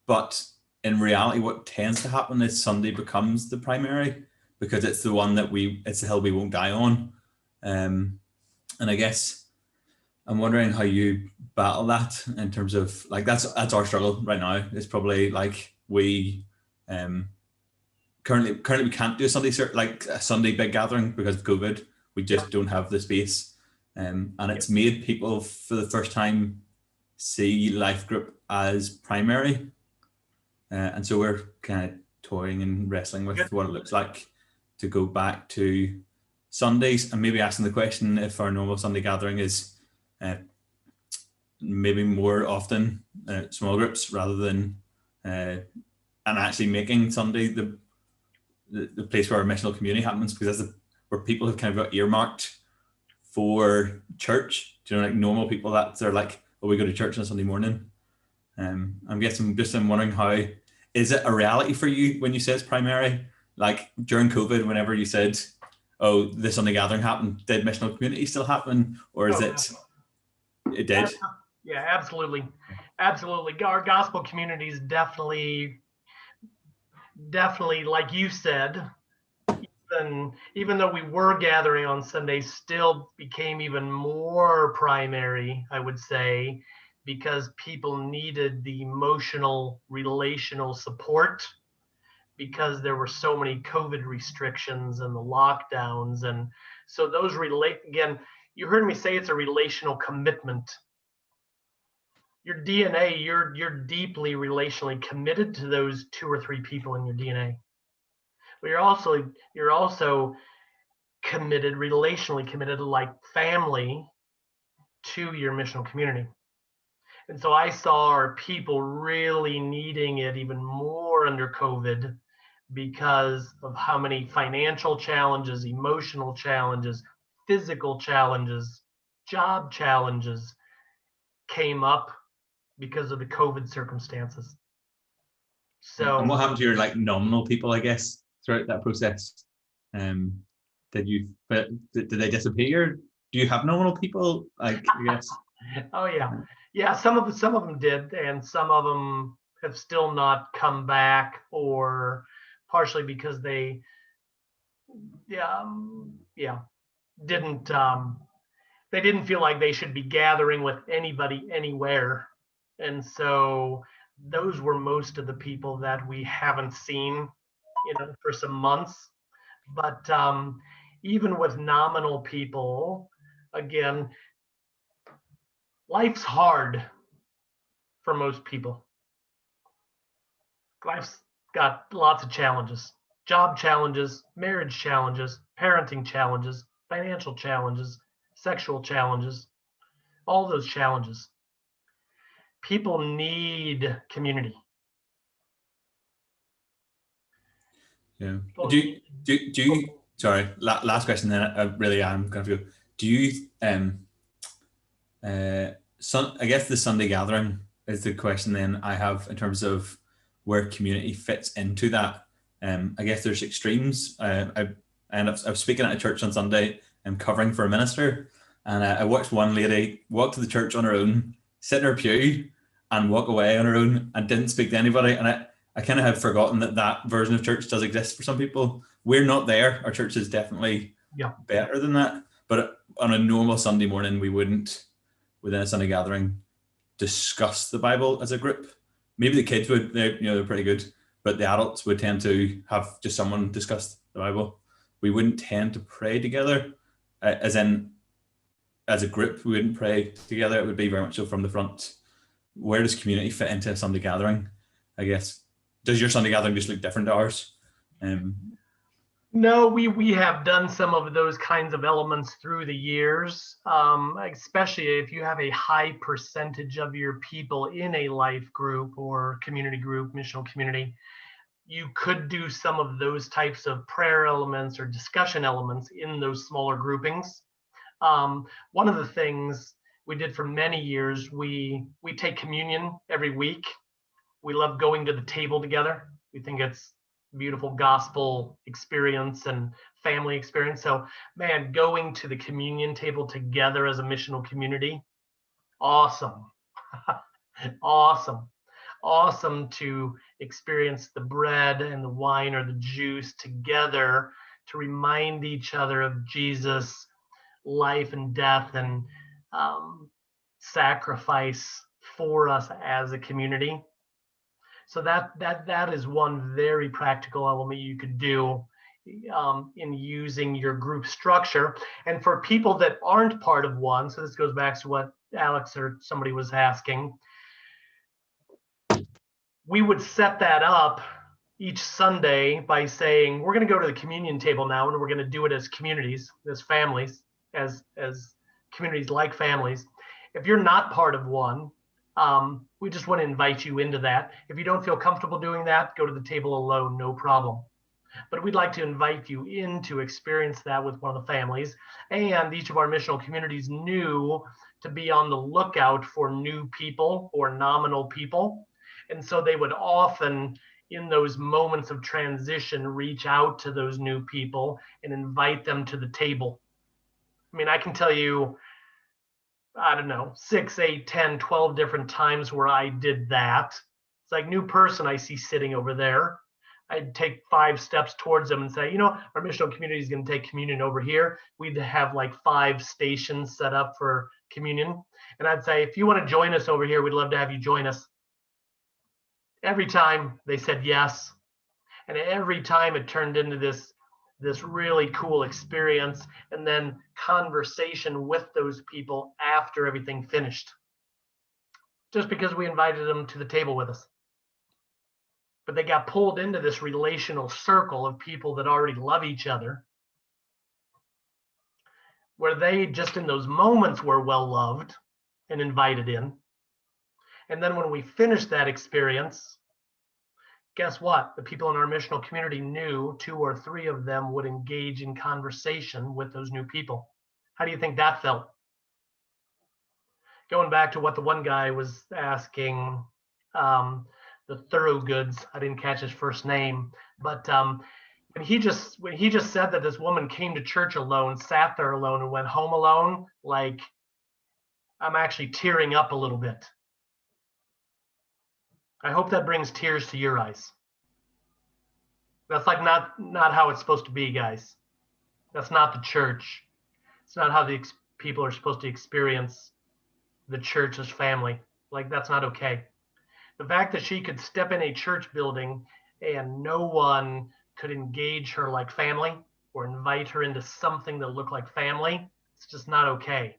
Speaker 11: but in reality what tends to happen is Sunday becomes the primary because it's the one that it's the hill we won't die on, and I guess I'm wondering how you battle that in terms of like that's our struggle right now. It's probably like we currently we can't do a Sunday big gathering because of COVID. We just don't have the space, and it's made people for the first time see life group as primary, and so we're kind of toying and wrestling with what it looks like to go back to Sundays, and maybe asking the question if our normal Sunday gathering is maybe more often small groups rather than and actually making Sunday the place where our missional community happens, because that's where people have kind of got earmarked for church. Do you know, like normal people that they're like, oh, we go to church on a Sunday morning. I'm wondering how, is it a reality for you when you say it's primary? Like during COVID, whenever you said, oh, the Sunday gathering happened, did missional community still happen, or is it did?
Speaker 2: Yeah, absolutely. Our gospel communities definitely, like you said, even though we were gathering on Sundays, still became even more primary, I would say, because people needed the emotional, relational support because there were so many COVID restrictions and the lockdowns. And so those again, you heard me say it's a relational commitment. Your DNA, you're deeply relationally committed to those 2 or 3 people in your DNA. But you're also committed, relationally committed, like family, to your missional community. And so I saw our people really needing it even more under COVID because of how many financial challenges, emotional challenges, physical challenges, job challenges came up because of the COVID circumstances. So,
Speaker 11: and what happened to your like nominal people, I guess, throughout that process? Did they disappear? Do you have nominal people? Like, I guess.
Speaker 2: Oh yeah. Some of them did, and some of them have still not come back, or partially because they, didn't. They didn't feel like they should be gathering with anybody anywhere, and so those were most of the people that we haven't seen, for some months. But even with nominal people, again, life's hard for most people. Life's got lots of challenges: job challenges, marriage challenges, parenting challenges, financial challenges, sexual challenges, all those challenges. People need community.
Speaker 11: Yeah. Do you sorry, last question then, I really am going to go. Do you I guess the Sunday gathering is the question then I have in terms of where community fits into that. I guess there's extremes. I was speaking at a church on Sunday and covering for a minister, and I watched one lady walk to the church on her own, sit in her pew and walk away on her own and didn't speak to anybody. And I kind of had forgotten that version of church does exist for some people. We're not there. Our church is definitely better than that. But on a normal Sunday morning, we wouldn't, within a Sunday gathering, discuss the Bible as a group. Maybe the kids would, they're pretty good, but the adults would tend to have just someone discuss the Bible. We wouldn't tend to pray together, as a group, we wouldn't pray together. It would be very much so from the front. Where does community fit into a Sunday gathering, I guess? Does your Sunday gathering just look different to ours?
Speaker 2: No, we have done some of those kinds of elements through the years, especially if you have a high percentage of your people in a life group or community group, missional community. you could do some of those types of prayer elements or discussion elements in those smaller groupings. One of the things we did for many years, we take communion every week. We love going to the table together. We think it's a beautiful gospel experience and family experience. So, man, going to the communion table together as a missional community, awesome. Awesome. Awesome to experience the bread and the wine or the juice together to remind each other of Jesus' life and death and sacrifice for us as a community. So that is one very practical element you could do in using your group structure. And for people that aren't part of one, so this goes back to what Alex or somebody was asking, we would set that up each Sunday by saying, we're going to go to the communion table now, and we're going to do it as communities, as families, as communities like families. If you're not part of one, we just want to invite you into that. If you don't feel comfortable doing that, go to the table alone, no problem. But we'd like to invite you in to experience that with one of the families. And each of our missional communities knew to be on the lookout for new people or nominal people. And so they would often, in those moments of transition, reach out to those new people and invite them to the table. I mean, I can tell you, I don't know, 6, 8, 10, 12 different times where I did that. It's like, new person I see sitting over there. I'd take 5 steps towards them and say, you know, our missional community is going to take communion over here. We'd have like 5 stations set up for communion. And I'd say, if you want to join us over here, we'd love to have you join us. Every time they said yes. And every time it turned into this really cool experience and then conversation with those people after everything finished. Just because we invited them to the table with us. But they got pulled into this relational circle of people that already love each other, where they just in those moments were well loved and invited in. And then when we finished that experience, guess what? The people in our missional community knew 2 or 3 of them would engage in conversation with those new people. How do you think that felt? Going back to what the one guy was asking, the Thoroughgoods, I didn't catch his first name, but when he just said that this woman came to church alone, sat there alone, and went home alone, like, I'm actually tearing up a little bit. I hope that brings tears to your eyes. That's like not how it's supposed to be, guys. That's not the church. It's not how the people are supposed to experience the church as family. Like, that's not okay. The fact that she could step in a church building and no one could engage her like family or invite her into something that looked like family, it's just not okay.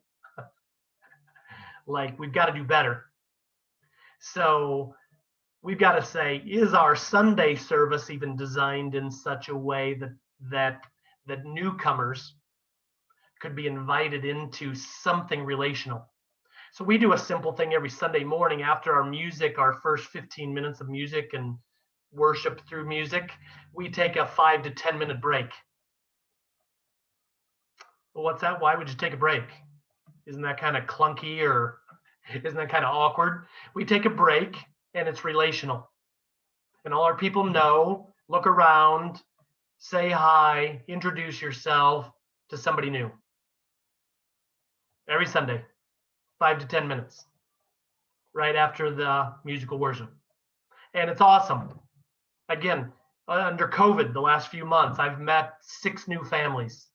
Speaker 2: Like, we've got to do better. So we've got to say, is our Sunday service even designed in such a way that newcomers could be invited into something relational? So we do a simple thing every Sunday morning after our music, our first 15 minutes of music and worship through music, we take a 5 to 10 minute break. Well, what's that? Why would you take a break? Isn't that kind of clunky, or isn't that kind of awkward? We take a break and it's relational. And all our people know, look around, say hi, introduce yourself to somebody new. Every Sunday, 5 to 10 minutes, right after the musical worship. And it's awesome. Again, under COVID, the last few months, I've met 6 new families.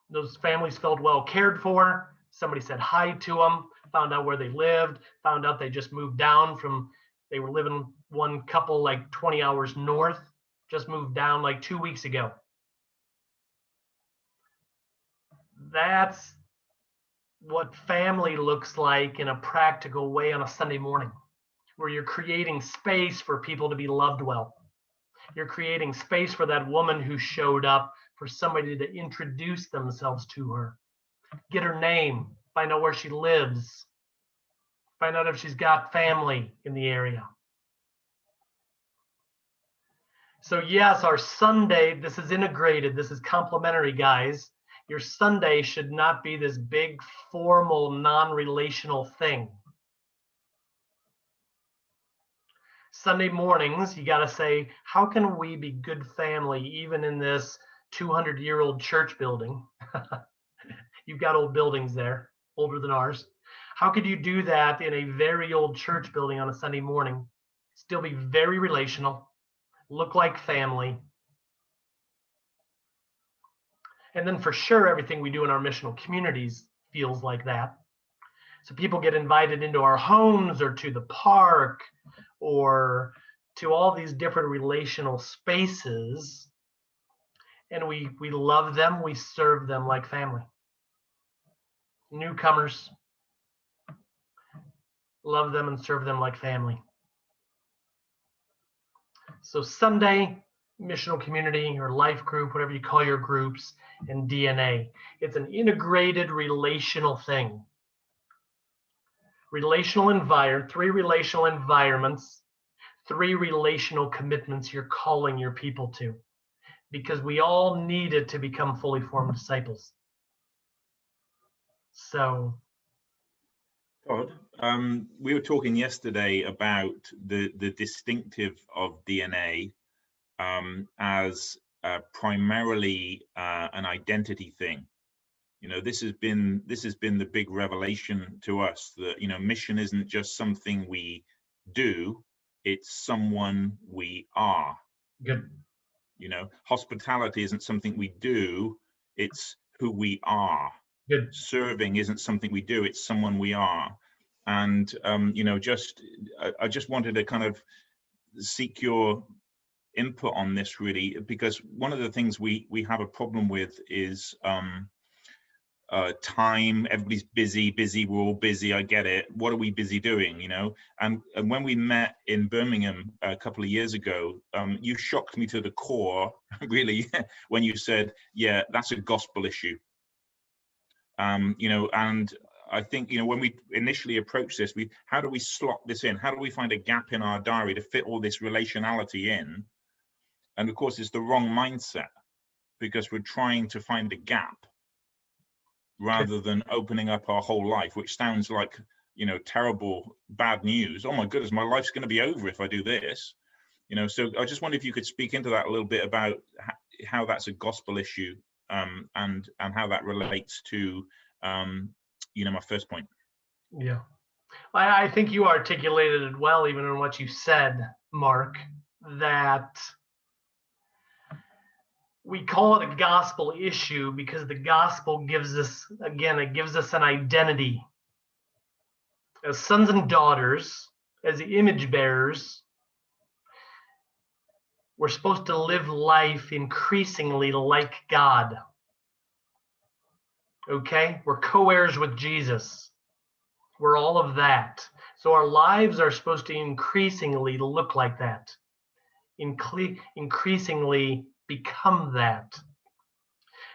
Speaker 2: Those families felt well cared for. Somebody said hi to them, found out where they lived, found out they just moved down from, they were living, one couple like 20 hours north, just moved down like 2 weeks ago. That's what family looks like in a practical way on a Sunday morning, where you're creating space for people to be loved well. You're creating space for that woman who showed up, for somebody to introduce themselves to her, get her name, find out where she lives, find out if she's got family in the area. So yes, our Sunday, this is integrated, this is complementary, guys. Your Sunday should not be this big, formal, non-relational thing. Sunday mornings, you got to say, how can we be good family even in this 200-year-old church building? You've got old buildings there, older than ours. How could you do that in a very old church building on a Sunday morning? Still be very relational, look like family. And then for sure, everything we do in our missional communities feels like that. So people get invited into our homes or to the park or to all these different relational spaces. And we love them, we serve them like family. Newcomers, love them and serve them like family. So Sunday, missional community or life group, whatever you call your groups, and DNA. It's an integrated relational thing. Three relational environments, 3 relational commitments you're calling your people to, because we all need it to become fully formed disciples. So,
Speaker 7: Todd, we were talking yesterday about the distinctive of DNA as primarily an identity thing. You know, this has been the big revelation to us that, you know, mission isn't just something we do, it's someone we are.
Speaker 2: good.
Speaker 7: You know, hospitality isn't something we do, it's who we are.
Speaker 2: Good.
Speaker 7: Serving isn't something we do, it's someone we are. And you know, I just wanted to kind of seek your input on this, really, because one of the things we have a problem with is time. Everybody's busy, we're all busy, I get it. What are we busy doing, you know? And when we met in Birmingham a couple of years ago, you shocked me to the core, really, when you said, yeah, that's a gospel issue. You know, and I think, you know, when we initially approached this, how do we slot this in? How do we find a gap in our diary to fit all this relationality in? And of course, it's the wrong mindset, because we're trying to find a gap rather than opening up our whole life, which sounds like, you know, terrible, bad news. Oh my goodness, my life's going to be over if I do this. You know, so I just wonder if you could speak into that a little bit about how that's a gospel issue, and how that relates to, you know, my first point.
Speaker 2: Yeah. I think you articulated it well, even in what you said, Mark, that we call it a gospel issue because the gospel gives us, again, it gives us an identity. As sons and daughters, as image bearers, we're supposed to live life increasingly like God. Okay? We're co-heirs with Jesus. We're all of that. So our lives are supposed to increasingly look like that. Increasingly become that.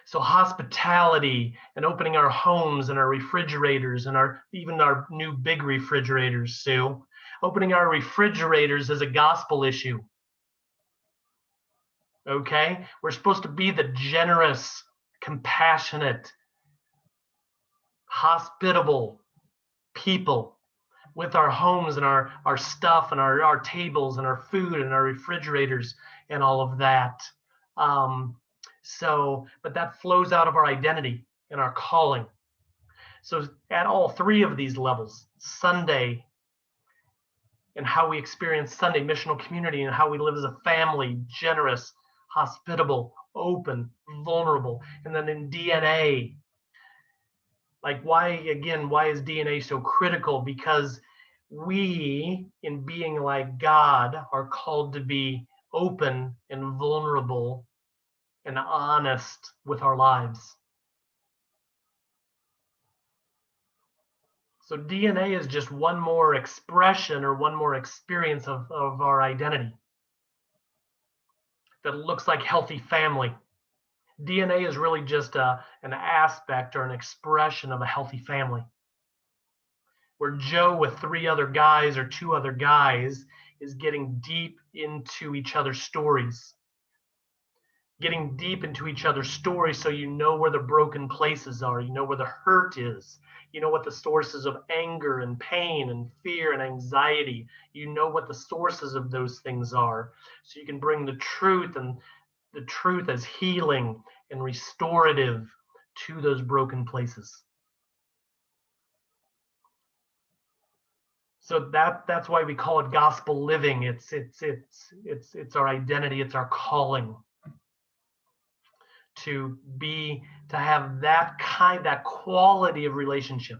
Speaker 2: So hospitality and opening our homes and our refrigerators and even our new big refrigerators, Sue. Opening our refrigerators is a gospel issue. Okay? We're supposed to be the generous, compassionate, hospitable people with our homes and our stuff and our tables and our food and our refrigerators and all of that. But that flows out of our identity and our calling. So at all 3 of these levels, Sunday and how we experience Sunday missional community and how we live as a family, generous, hospitable, open, vulnerable. And then in DNA, like why is DNA so critical? Because we, in being like God, are called to be open and vulnerable and honest with our lives. So DNA is just one more expression or one more experience of our identity that looks like healthy family. DNA is really just an aspect or an expression of a healthy family, where Joe with 3 other guys or 2 other guys is getting deep into each other's stories getting deep into each other's stories so you know where the broken places are, you know where the hurt is, you know what the sources of anger and pain and fear and anxiety, you know what the sources of those things are, so you can bring the truth, and the truth as healing and restorative to those broken places. So that's why we call it gospel living. It's our identity, it's our calling to have that quality of relationship.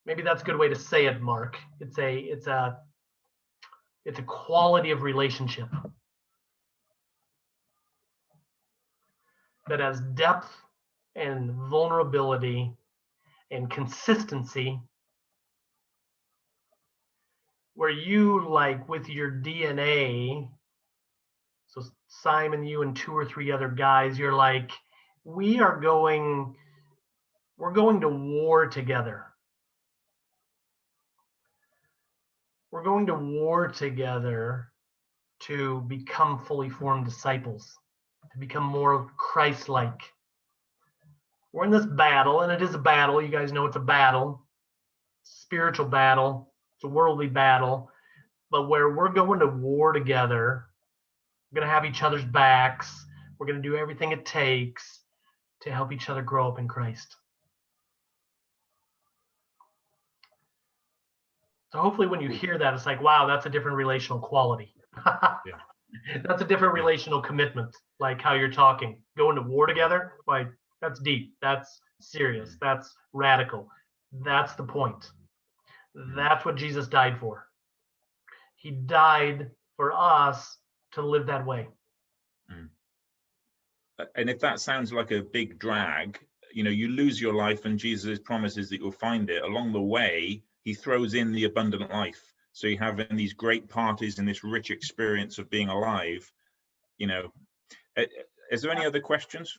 Speaker 2: Maybe that's a good way to say it, Mark. It's a quality of relationship that has depth and vulnerability and consistency, where you, like with your DNA, so Simon, you and 2 or 3 other guys, you're like, we're going to war together. We're going to war together to become fully formed disciples, to become more Christ-like. We're in this battle, and it is a battle. You guys know it's a battle, spiritual battle, it's a worldly battle, but where we're going to war together, we're going to have each other's backs. We're going to do everything it takes to help each other grow up in Christ. So hopefully when you hear that, it's like, wow, that's a different relational quality.
Speaker 7: Yeah.
Speaker 2: That's a different relational commitment, like how you're talking. Going to war together, like that's deep, that's serious, that's radical. That's the point. That's what Jesus died for. He died for us to live that way.
Speaker 7: And if that sounds like a big drag, you know, you lose your life and Jesus promises that you'll find it. Along the way, he throws in the abundant life. So you have in these great parties and this rich experience of being alive, you know. Is there any other questions?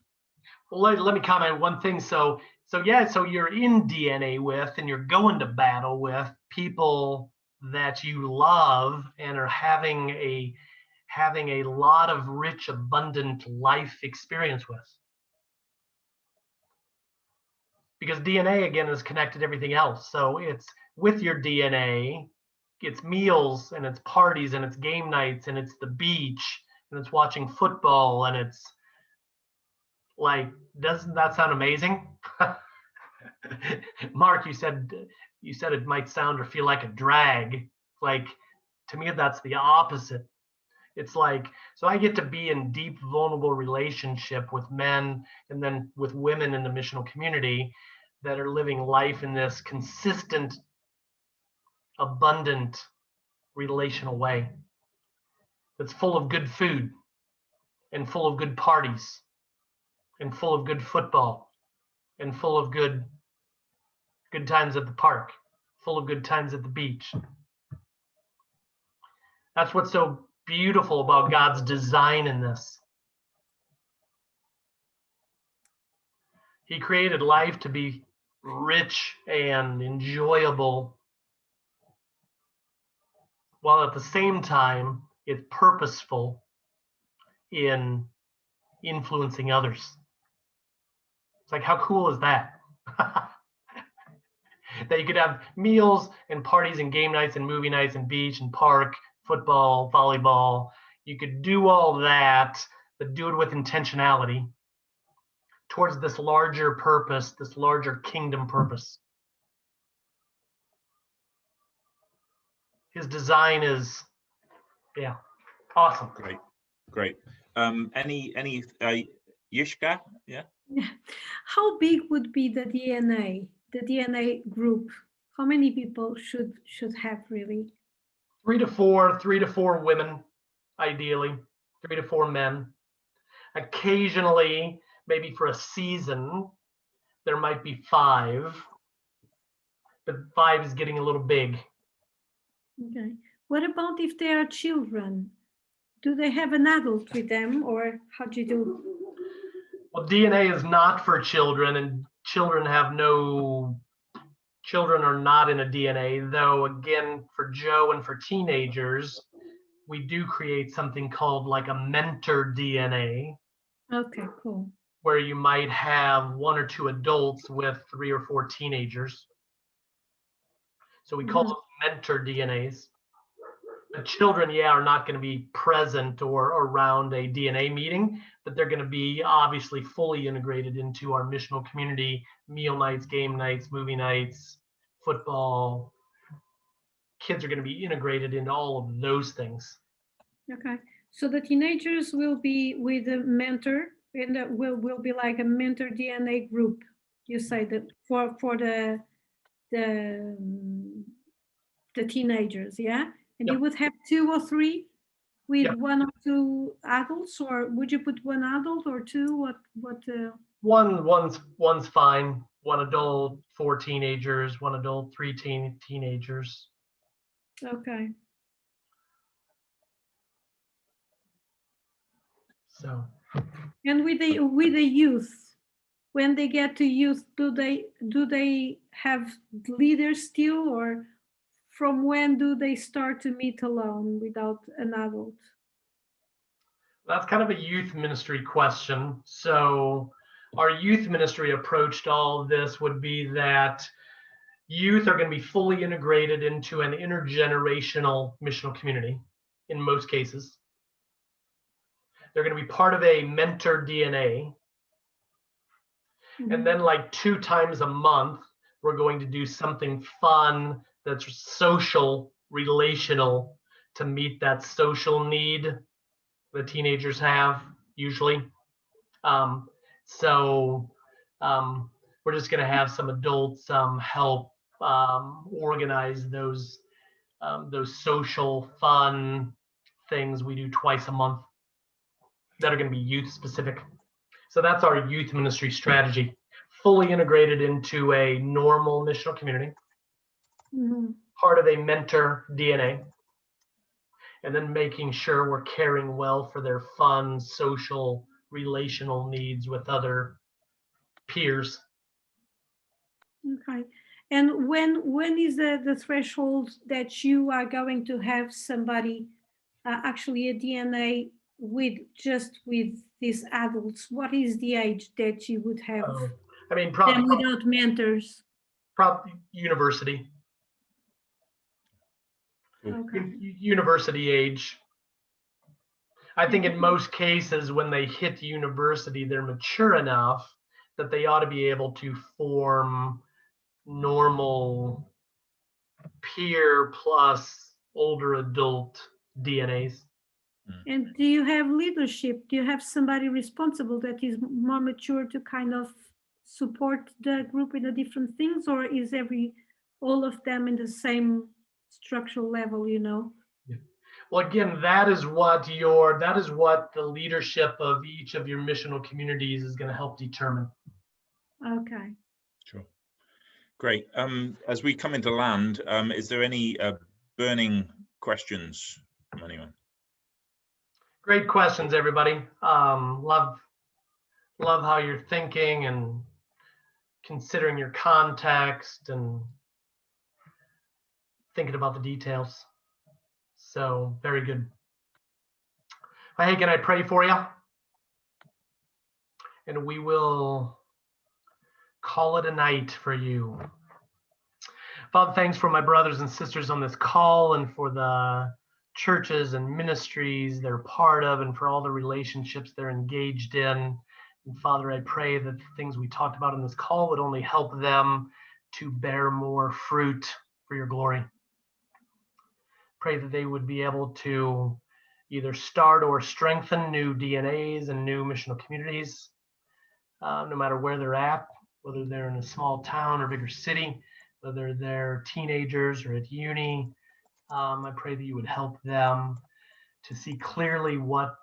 Speaker 2: Well, let me comment one thing. So you're in DNA with, and you're going to battle with people that you love and are having a lot of rich, abundant life experience with. Because DNA, again, is connected to everything else. So it's with your DNA, it's meals and it's parties and it's game nights and it's the beach and it's watching football, and it's like, doesn't that sound amazing? Mark, you said it might sound or feel like a drag. Like, to me, that's the opposite. It's like, so I get to be in deep, vulnerable relationship with men and then with women in the missional community that are living life in this consistent, abundant, relational way. That's full of good food and full of good parties and full of good football and full of good times at the park, full of good times at the beach. That's what's so beautiful about God's design in this. He created life to be rich and enjoyable, while at the same time it's purposeful in influencing others. It's like, how cool is that? That you could have meals and parties and game nights and movie nights and beach and park, football, volleyball. You could do all that, but do it with intentionality towards this larger purpose, this larger kingdom purpose. His design is, yeah, awesome.
Speaker 7: Great. Any Yishka? Yeah.
Speaker 9: How big would be the DNA group? How many people should have really?
Speaker 2: 3 to 4 women, ideally, 3 to 4 men. Occasionally, maybe for a season, there might be 5, but 5 is getting a little big.
Speaker 9: Okay. What about if they are children? Do they have an adult with them, or how do you do?
Speaker 2: Well, DNA is not for children, and children are not in a DNA, though, again, for Joe and for teenagers, we do create something called like a mentor DNA,
Speaker 9: Okay, cool.
Speaker 2: where you might have 1 or 2 adults with 3 or 4 teenagers. So we call those mentor DNAs. The children, are not going to be present or around a DNA meeting, but they're going to be obviously fully integrated into our missional community, meal nights, game nights, movie nights, football. Kids are going to be integrated into all of those things.
Speaker 9: Okay, so the teenagers will be with a mentor, and that will be like a mentor DNA group. You say that for the teenagers, yeah, and you would have 2 or 3 with 1 or 2 adults, or would you put 1 adult or 2? What?
Speaker 2: One's fine. 1 adult, 4 teenagers. 1 adult, 3 teenagers.
Speaker 9: Okay.
Speaker 2: So.
Speaker 9: And with the youth, when they get to youth, do they have leaders still, or from when do they start to meet alone without an adult?
Speaker 2: That's kind of a youth ministry question. So our youth ministry approach to all of this would be that youth are going to be fully integrated into an intergenerational missional community in most cases. They're going to be part of a mentor DNA. And then like 2 times a month, we're going to do something fun that's social, relational, to meet that social need the teenagers have usually. So we're just going to have some adults help organize those social fun things we do twice a month that are going to be youth specific. So that's our youth ministry strategy, fully integrated into a normal missional community, part of a mentor DNA, and then making sure we're caring well for their fun, social, relational needs with other peers.
Speaker 9: Okay. And when is the threshold that you are going to have somebody, actually a DNA with these adults? What is the age that you would have
Speaker 2: Probably
Speaker 9: them without mentors?
Speaker 2: Probably university.
Speaker 9: Okay.
Speaker 2: University age. I think in most cases when they hit university, they're mature enough that they ought to be able to form normal peer plus older adult DNAs.
Speaker 9: And do you have leadership? Do you have somebody responsible that is more mature to kind of support the group in the different things, or is all of them in the same structural level, Yeah.
Speaker 2: Well, again, that is what the leadership of each of your missional communities is going to help determine.
Speaker 9: Okay.
Speaker 7: Sure. Great. As we come into land, is there any burning questions from anyone?
Speaker 2: Great questions, everybody. Love how you're thinking and considering your context and thinking about the details. So very good. Hey, can I pray for you? And we will call it a night for you. Father, thanks for my brothers and sisters on this call and for the churches and ministries they're part of and for all the relationships they're engaged in. And Father, I pray that the things we talked about in this call would only help them to bear more fruit for your glory. Pray that they would be able to either start or strengthen new DNAs and new missional communities, no matter where they're at, whether they're in a small town or bigger city, whether they're teenagers or at uni. I pray that you would help them to see clearly what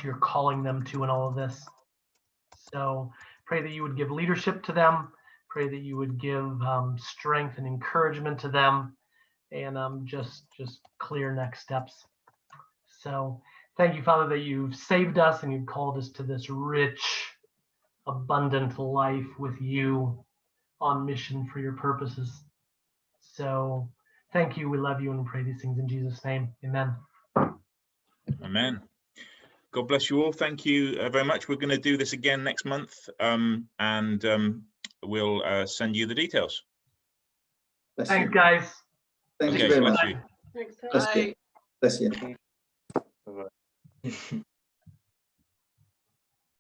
Speaker 2: you're calling them to in all of this. So pray that you would give leadership to them. Pray that you would give strength and encouragement to them, and just clear next steps. So thank you, Father, that you've saved us and you've called us to this rich, abundant life with you on mission for your purposes. So Thank you. We love you and we pray these things in Jesus' name. Amen.
Speaker 7: Amen. God bless you all. Thank you very much. We're going to do this again next month, and we'll send you the details.
Speaker 3: Bless
Speaker 2: Thanks,
Speaker 3: you.
Speaker 2: guys.
Speaker 3: Thank
Speaker 7: Okay,
Speaker 3: you very
Speaker 7: bless
Speaker 3: much.
Speaker 7: you.
Speaker 3: Bless you. Bless you.
Speaker 6: Bye-bye.